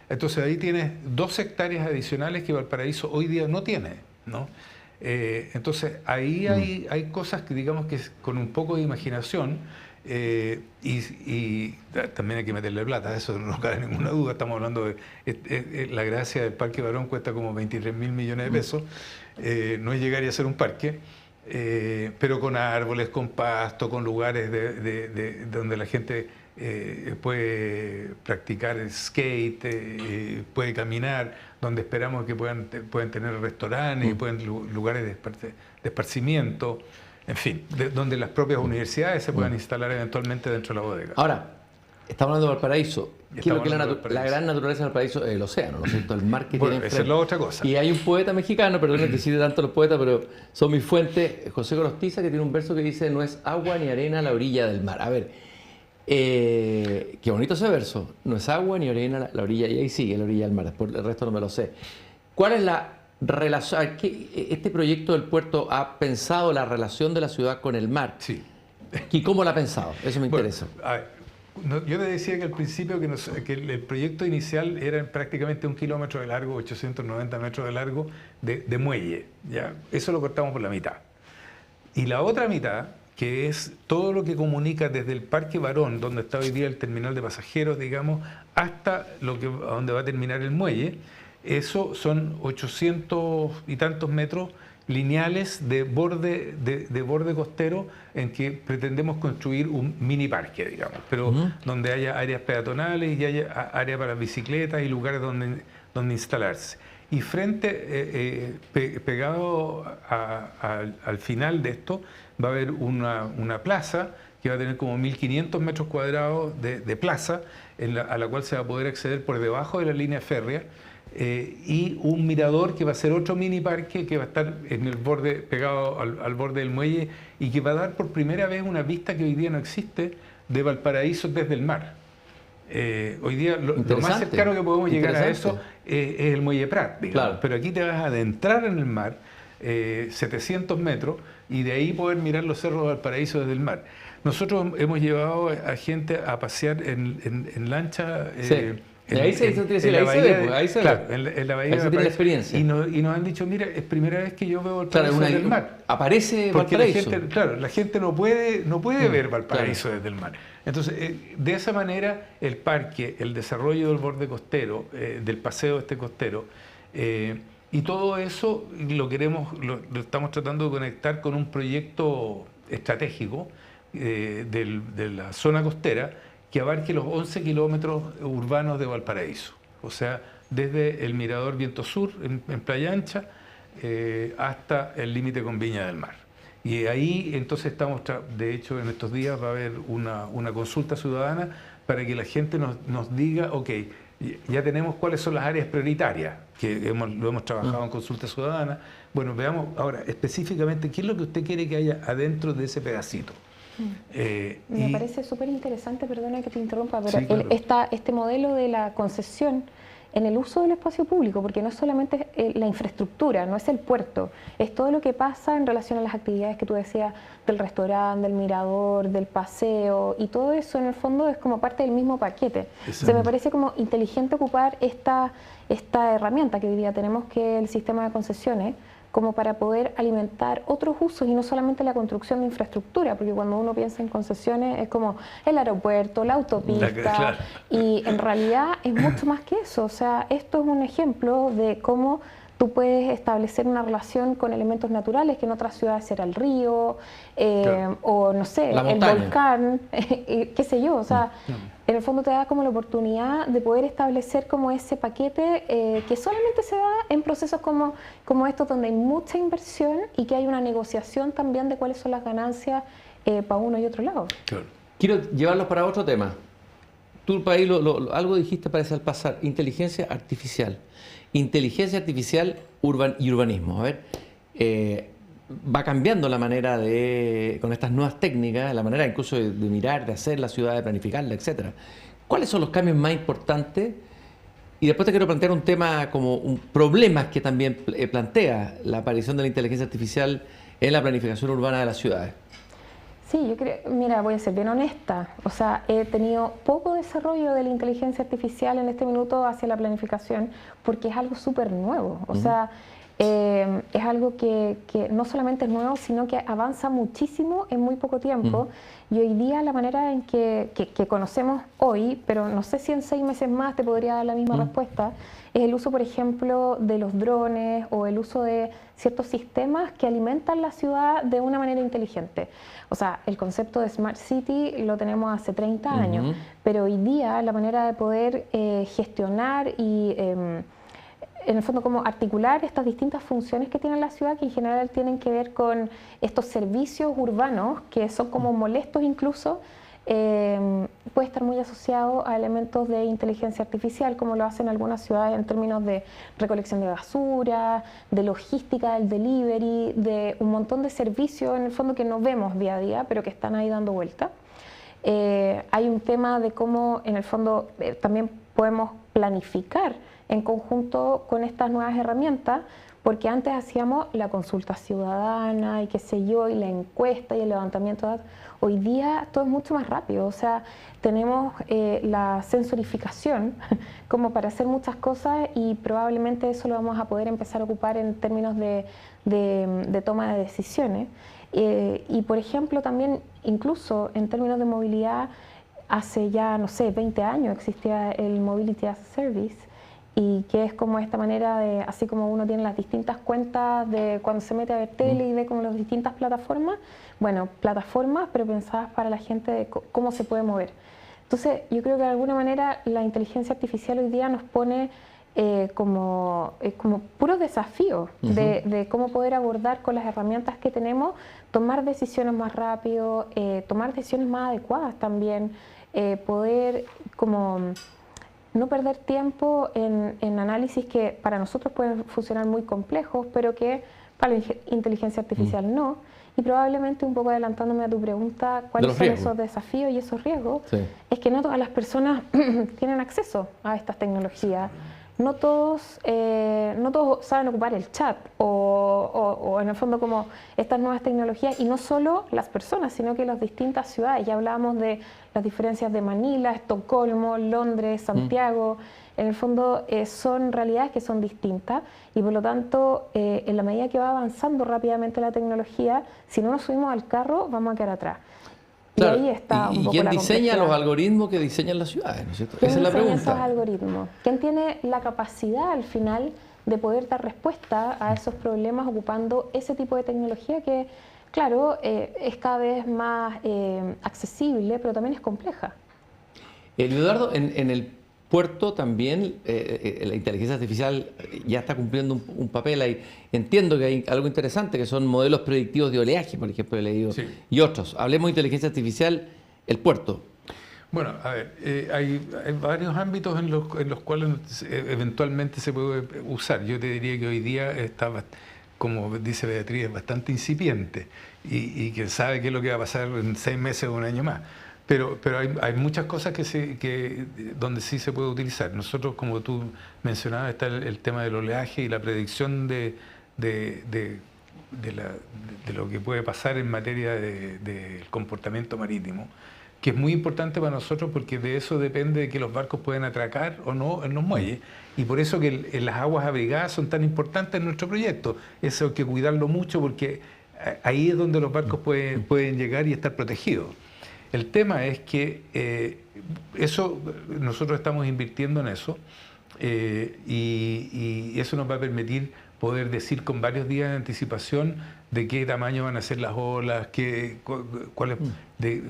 Entonces ahí tienes 2 hectáreas adicionales que Valparaíso hoy día no tiene, ¿no? Entonces ahí hay cosas que, digamos, que con un poco de imaginación Y también hay que meterle plata, eso no cabe ninguna duda. Estamos hablando de la gracia del Parque Barón, cuesta como 23.000 millones de pesos. No es llegar y hacer un parque, pero con árboles, con pasto, con lugares donde la gente puede practicar skate, puede caminar, donde esperamos que puedan tener restaurantes y lugares de esparcimiento. En fin, donde las propias universidades se puedan instalar eventualmente dentro de la bodega. Ahora, estamos hablando de Valparaíso. Quiero que la gran naturaleza de Valparaíso es el océano, ¿no es cierto? El mar que tiene enfrente. Esa es la otra cosa. Y hay un poeta mexicano, perdón que cite tanto los poetas, pero son mi fuente, José Gorostiza, que tiene un verso que dice: no es agua ni arena a la orilla del mar. A ver, qué bonito ese verso. No es agua ni arena a la orilla, y ahí sigue, la orilla del mar. Por el resto no me lo sé. ¿Cuál es la relación? ¿Este proyecto del puerto ha pensado la relación de la ciudad con el mar? Sí. ¿Y cómo la ha pensado? Eso me interesa. Yo te decía que al principio que el proyecto inicial era prácticamente 1 kilómetro de largo, 890 metros de largo de muelle. ¿Ya? Eso lo cortamos por la mitad. Y la otra mitad, que es todo lo que comunica desde el Parque Barón, donde está hoy día el terminal de pasajeros, digamos, hasta a donde va a terminar el muelle, eso son 800 y tantos metros lineales de borde costero en que pretendemos construir un mini parque, digamos, pero donde haya áreas peatonales y haya áreas para bicicletas y lugares donde instalarse. Y pegado al final de esto va a haber una plaza que va a tener como 1.500 metros cuadrados de plaza a la cual se va a poder acceder por debajo de la línea férrea. Y un mirador que va a ser otro mini parque que va a estar en el borde, pegado al borde del muelle, y que va a dar por primera vez una vista que hoy día no existe de Valparaíso desde el mar. Hoy día lo más cercano que podemos llegar a eso es el muelle Prat, digamos. Claro. Pero aquí te vas a adentrar en el mar, 700 metros, y de ahí poder mirar los cerros de Valparaíso desde el mar. Nosotros hemos llevado a gente a pasear en lancha. Sí. Ahí se ve. En la bahía de la experiencia. Y nos han dicho: mira, es primera vez que yo veo Valparaíso desde el mar. Aparece porque Valparaíso. la gente no puede ver Valparaíso desde el mar. Entonces, de esa manera, el parque, el desarrollo del borde costero, del paseo costero, y todo eso lo estamos tratando de conectar con un proyecto estratégico de la zona costera, que abarque los 11 kilómetros urbanos de Valparaíso. O sea, desde el Mirador Viento Sur, en Playa Ancha, hasta el límite con Viña del Mar. Y ahí entonces de hecho en estos días va a haber una consulta ciudadana para que la gente nos diga: ok, ya tenemos cuáles son las áreas prioritarias, que lo hemos trabajado en consulta ciudadana. Bueno, veamos ahora específicamente qué es lo que usted quiere que haya adentro de ese pedacito. Me parece súper interesante, perdona que te interrumpa, pero sí, claro. Este modelo de la concesión en el uso del espacio público, porque no es solamente la infraestructura, no es el puerto, es todo lo que pasa en relación a las actividades que tú decías, del restaurante, del mirador, del paseo, y todo eso en el fondo es como parte del mismo paquete. Se me parece como inteligente ocupar esta herramienta que hoy día tenemos, que es el sistema de concesiones, como para poder alimentar otros usos y no solamente la construcción de infraestructura, porque cuando uno piensa en concesiones es como el aeropuerto, la autopista, claro. Y en realidad es mucho más que eso. O sea, esto es un ejemplo de cómo tú puedes establecer una relación con elementos naturales, que en otras ciudades será el río, claro, o no sé, el volcán, qué sé yo. O sea, en el fondo te da como la oportunidad de poder establecer como ese paquete que solamente se da en procesos como estos, donde hay mucha inversión y que hay una negociación también de cuáles son las ganancias para uno y otro lado. Claro. Quiero llevarlos para otro tema. Tú, Paí, algo dijiste, parece al pasar: inteligencia artificial. Inteligencia artificial y urbanismo. A ver, va cambiando la manera con estas nuevas técnicas, la manera incluso de mirar, de hacer la ciudad, de planificarla, etc. ¿Cuáles son los cambios más importantes? Y después te quiero plantear un tema como problemas que también plantea la aparición de la inteligencia artificial en la planificación urbana de las ciudades. Sí, yo creo, mira, voy a ser bien honesta, o sea, he tenido poco desarrollo de la inteligencia artificial en este minuto hacia la planificación, porque es algo súper nuevo, o sea, es algo que no solamente es nuevo, sino que avanza muchísimo en muy poco tiempo. Y hoy día la manera en que conocemos hoy, pero no sé si en 6 meses más te podría dar la misma respuesta, es el uso, por ejemplo, de los drones o el uso de ciertos sistemas que alimentan la ciudad de una manera inteligente. O sea, el concepto de Smart City lo tenemos hace 30 años, pero hoy día la manera de poder gestionar y en el fondo como articular estas distintas funciones que tiene la ciudad, que en general tienen que ver con estos servicios urbanos, que son como molestos incluso, puede estar muy asociado a elementos de inteligencia artificial, como lo hacen algunas ciudades en términos de recolección de basura, de logística del delivery, de un montón de servicios en el fondo que no vemos día a día, pero que están ahí dando vuelta. Hay un tema de cómo en el fondo también podemos planificar en conjunto con estas nuevas herramientas, porque antes hacíamos la consulta ciudadana y qué sé yo, y la encuesta y el levantamiento de datos. Hoy día todo es mucho más rápido, o sea, tenemos la sensorificación como para hacer muchas cosas y probablemente eso lo vamos a poder empezar a ocupar en términos de toma de decisiones. Y por ejemplo también, incluso en términos de movilidad, hace ya, no sé, 20 años existía el Mobility as a Service, y que es como esta manera de, así como uno tiene las distintas cuentas de cuando se mete a ver tele y ve como las distintas plataformas, bueno, plataformas pero pensadas para la gente de cómo se puede mover. Entonces yo creo que de alguna manera la inteligencia artificial hoy día nos pone como puros desafíos de cómo poder abordar con las herramientas que tenemos, tomar decisiones más rápido, tomar decisiones más adecuadas también, poder como no perder tiempo en análisis que para nosotros pueden funcionar muy complejos, pero que para la inteligencia artificial no. Y probablemente, un poco adelantándome a tu pregunta, ¿cuáles son esos desafíos y esos riesgos? Sí. Es que no todas las personas tienen acceso a estas tecnologías. No todos saben ocupar el chat o en el fondo como estas nuevas tecnologías, y no solo las personas, sino que las distintas ciudades. Ya hablábamos de las diferencias de Manila, Estocolmo, Londres, Santiago. En el fondo son realidades que son distintas y por lo tanto en la medida que va avanzando rápidamente la tecnología, si no nos subimos al carro vamos a quedar atrás. Claro. Y ahí está un poco quién la diseña los algoritmos que diseñan las ciudades, ¿no es cierto? ¿Quién Esa es la pregunta. esos algoritmos? ¿Quién tiene la capacidad al final de poder dar respuesta a esos problemas ocupando ese tipo de tecnología que, claro, es cada vez más accesible, pero también es compleja? Eduardo, en el puerto también la inteligencia artificial ya está cumpliendo un papel ahí. Entiendo que hay algo interesante, que son modelos predictivos de oleaje, por ejemplo, he leído, sí, y otros. Hablemos de inteligencia artificial, el puerto. Bueno, a ver, hay varios ámbitos en los cuales eventualmente se puede usar. Yo te diría que hoy día está, como dice Beatriz, bastante incipiente y quién sabe qué es lo que va a pasar en 6 meses o un año más. Pero hay muchas cosas donde sí se puede utilizar. Nosotros, como tú mencionabas, está el tema del oleaje y la predicción de lo que puede pasar en materia del comportamiento marítimo, que es muy importante para nosotros porque de eso depende de que los barcos pueden atracar o no en los muelles. Y por eso que las aguas abrigadas son tan importantes en nuestro proyecto. Eso hay que cuidarlo mucho porque ahí es donde los barcos pueden llegar y estar protegidos. El tema es que nosotros estamos invirtiendo en eso y eso nos va a permitir poder decir con varios días de anticipación de qué tamaño van a ser las olas, cuáles de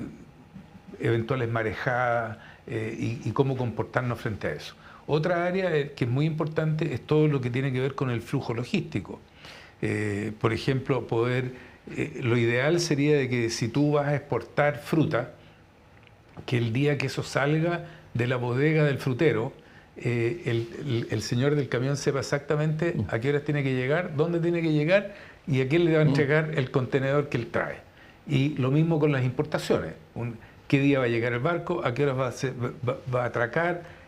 eventuales marejadas y cómo comportarnos frente a eso. Otra área que es muy importante es todo lo que tiene que ver con el flujo logístico. Por ejemplo, lo ideal sería de que si tú vas a exportar fruta, que el día que eso salga de la bodega del frutero, el señor del camión sepa exactamente a qué horas tiene que llegar, dónde tiene que llegar y a quién le va a entregar el contenedor que él trae. Y lo mismo con las importaciones. ¿Qué día va a llegar el barco? ¿A qué horas va a atracar?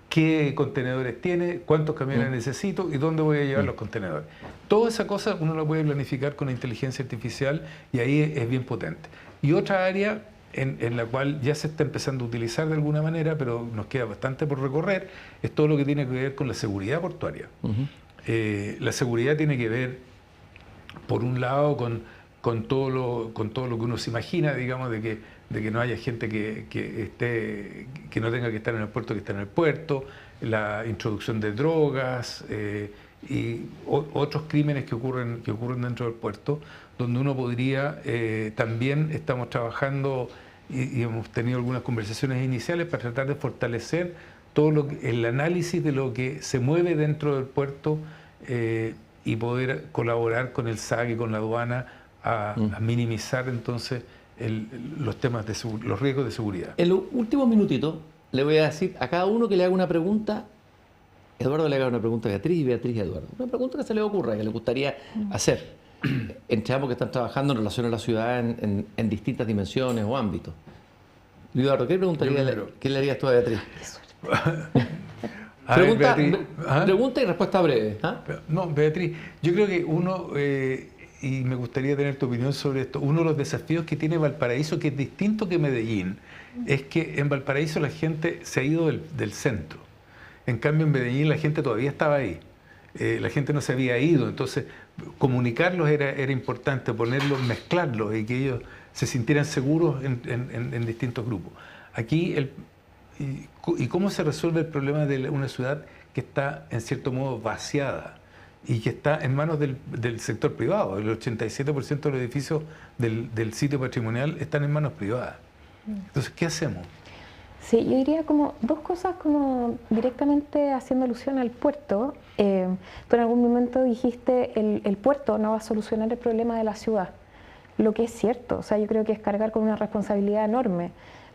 ¿Qué contenedores tiene? ¿Cuántos camiones necesito? ¿Y dónde voy a llevar los contenedores? Toda esa cosa uno la puede planificar con inteligencia artificial y ahí es bien potente. Y otra área en la cual ya se está empezando a utilizar de alguna manera, pero nos queda bastante por recorrer, es todo lo que tiene que ver con la seguridad portuaria. La seguridad tiene que ver, por un lado, con todo lo que uno se imagina, digamos, de que no haya gente que no tenga que estar en el puerto, que esté en el puerto, la introducción de drogas y otros crímenes que ocurren dentro del puerto, donde uno podría, también estamos trabajando y hemos tenido algunas conversaciones iniciales para tratar de fortalecer todo el análisis de lo que se mueve dentro del puerto y poder colaborar con el SAC y con la aduana a minimizar entonces los temas los riesgos de seguridad. En los últimos minutitos le voy a decir a cada uno que le haga una pregunta. Eduardo le haga una pregunta a Beatriz y Beatriz a Eduardo. Una pregunta que se le ocurra, que le gustaría hacer. Entre ambos que están trabajando en relación a la ciudad en distintas dimensiones o ámbitos. Eduardo, ¿qué le harías tú a Beatriz? Pregunta y respuesta breve. ¿Ah? No, Beatriz, yo creo que uno, y me gustaría tener tu opinión sobre esto, uno de los desafíos que tiene Valparaíso, que es distinto que Medellín, es que en Valparaíso la gente se ha ido del centro. En cambio, en Medellín la gente todavía estaba ahí. La gente no se había ido, entonces comunicarlos era importante, mezclarlos y que ellos se sintieran seguros en distintos grupos. Aquí, ¿y cómo se resuelve el problema de una ciudad que está en cierto modo vaciada y que está en manos del sector privado? El 87% de los edificios del sitio patrimonial están en manos privadas. Entonces, ¿qué hacemos? Sí, yo diría como dos cosas como directamente haciendo alusión al puerto. Tú en algún momento dijiste el puerto no va a solucionar el problema de la ciudad, lo que es cierto. O sea, yo creo que es cargar con una responsabilidad enorme.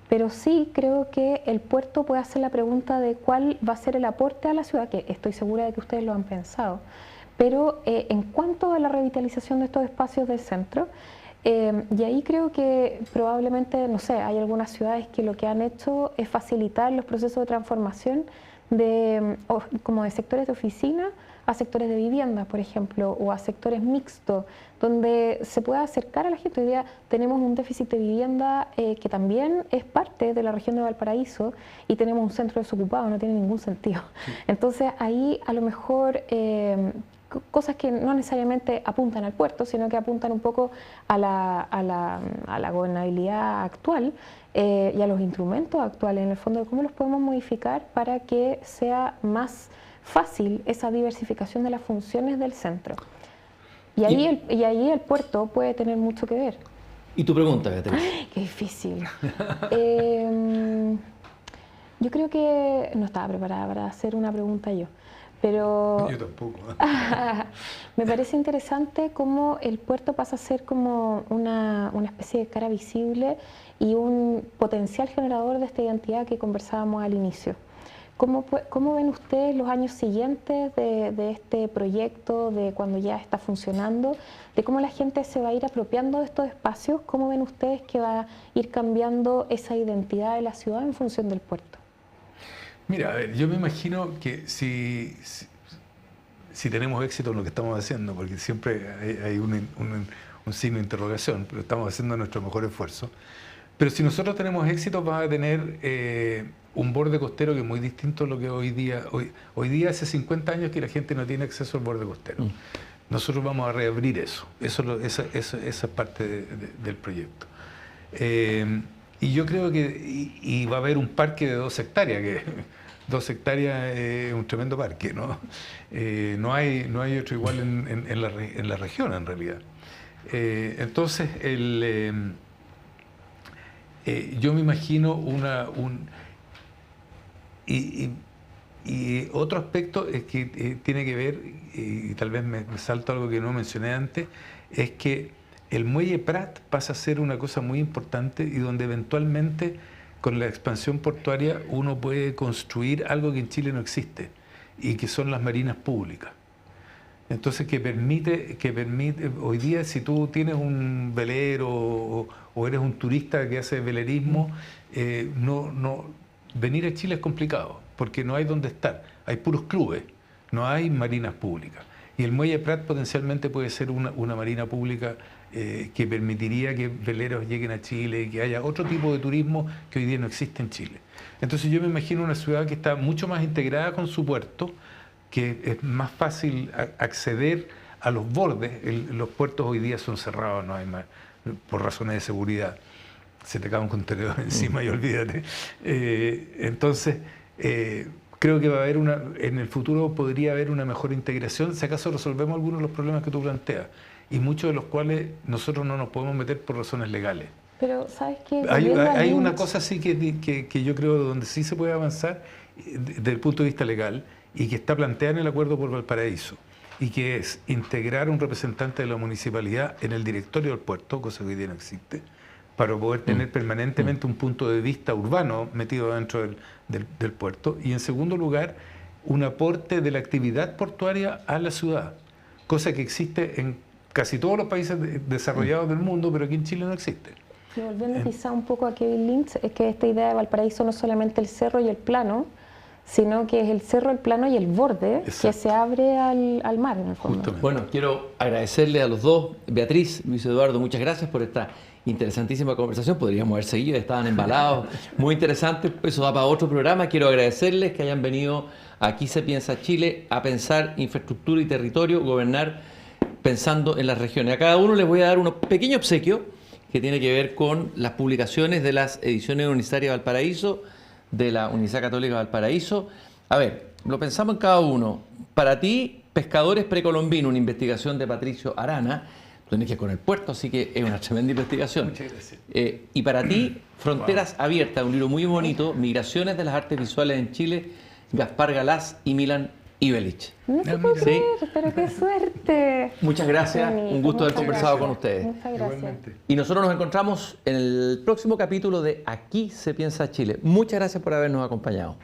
Pero sí creo que el puerto puede hacer la pregunta de cuál va a ser el aporte a la ciudad, que estoy segura de que ustedes lo han pensado. Pero en cuanto a la revitalización de estos espacios del centro, y ahí creo que probablemente, no sé, hay algunas ciudades que lo que han hecho es facilitar los procesos de transformación como de sectores de oficina a sectores de vivienda, por ejemplo, o a sectores mixtos, donde se pueda acercar a la gente. Hoy día tenemos un déficit de vivienda que también es parte de la región de Valparaíso y tenemos un centro desocupado, no tiene ningún sentido. Sí. Entonces ahí a lo mejor cosas que no necesariamente apuntan al puerto, sino que apuntan un poco a la gobernabilidad actual y a los instrumentos actuales, en el fondo, de cómo los podemos modificar para que sea más fácil esa diversificación de las funciones del centro. Y ahí el puerto puede tener mucho que ver. ¿Y tu pregunta, Beatriz? ¡Qué difícil! Yo creo que no estaba preparada para hacer una pregunta yo. Pero yo tampoco. Me parece interesante cómo el puerto pasa a ser como una especie de cara visible y un potencial generador de esta identidad que conversábamos al inicio. ¿Cómo ven ustedes los años siguientes de este proyecto, de cuando ya está funcionando, de cómo la gente se va a ir apropiando de estos espacios? ¿Cómo ven ustedes que va a ir cambiando esa identidad de la ciudad en función del puerto? Mira, a ver, yo me imagino que si tenemos éxito en lo que estamos haciendo, porque siempre hay un signo de interrogación, pero estamos haciendo nuestro mejor esfuerzo. Pero si nosotros tenemos éxito, vamos a tener un borde costero que es muy distinto a lo que hoy día. Hoy día hace 50 años que la gente no tiene acceso al borde costero. Nosotros vamos a reabrir eso. Esa es parte del proyecto. Y yo creo que y va a haber un parque de 2 hectáreas, que 2 hectáreas es un tremendo parque, ¿no? No hay otro igual en la región, en realidad. Entonces, yo me imagino y otro aspecto es que tiene que ver, y tal vez me salto algo que no mencioné antes, es que el muelle Prat pasa a ser una cosa muy importante y donde eventualmente con la expansión portuaria uno puede construir algo que en Chile no existe y que son las marinas públicas. Entonces que permite, hoy día si tú tienes un velero o eres un turista que hace velerismo, venir a Chile es complicado porque no hay donde estar, hay puros clubes, no hay marinas públicas. Y el muelle Prat potencialmente puede ser una marina pública que permitiría que veleros lleguen a Chile y que haya otro tipo de turismo que hoy día no existe en Chile. Entonces yo me imagino una ciudad que está mucho más integrada con su puerto, que es más fácil acceder a los bordes. Los puertos hoy día son cerrados, no hay más, por razones de seguridad. Se te cae un contenedor encima y olvídate. Entonces, creo que va a haber en el futuro podría haber una mejor integración, si acaso resolvemos algunos de los problemas que tú planteas, y muchos de los cuales nosotros no nos podemos meter por razones legales. Pero, ¿sabes qué? Hay una cosa sí que yo creo donde sí se puede avanzar desde el punto de vista legal y que está planteada en el acuerdo por Valparaíso, y que es integrar un representante de la municipalidad en el directorio del puerto, cosa que hoy día no existe, para poder tener permanentemente un punto de vista urbano metido dentro del puerto. Y en segundo lugar, un aporte de la actividad portuaria a la ciudad, cosa que existe en casi todos los países desarrollados del mundo, pero aquí en Chile no existe. Y volviendo quizá un poco a Kevin Lynch, es que esta idea de Valparaíso no es solamente el cerro y el plano, sino que es el cerro, el plano y el borde. Exacto. Que se abre al mar, en el fondo. Justamente. Bueno, quiero agradecerle a los dos. Beatriz, Luis Eduardo, muchas gracias por esta interesantísima conversación. Podríamos haber seguido, estaban embalados, muy interesante, eso da para otro programa. Quiero agradecerles que hayan venido a Aquí se piensa Chile a pensar infraestructura y territorio, gobernar pensando en las regiones. A cada uno les voy a dar un pequeño obsequio que tiene que ver con las publicaciones de las ediciones universitarias de Valparaíso, de la Universidad Católica de Valparaíso. A ver, lo pensamos en cada uno. Para ti, Pescadores Precolombinos, una investigación de Patricio Arana. Tú tienes que ir con el puerto, así que es una tremenda investigación. Muchas gracias. Y para ti, Fronteras Abiertas, un libro muy bonito, Migraciones de las Artes Visuales en Chile, Gaspar Galaz y Milan Ibelich. No se puede creer, pero qué suerte. Muchas gracias, un gusto haber conversado con ustedes. Muchas gracias. Igualmente. Y nosotros nos encontramos en el próximo capítulo de Aquí se piensa Chile. Muchas gracias por habernos acompañado.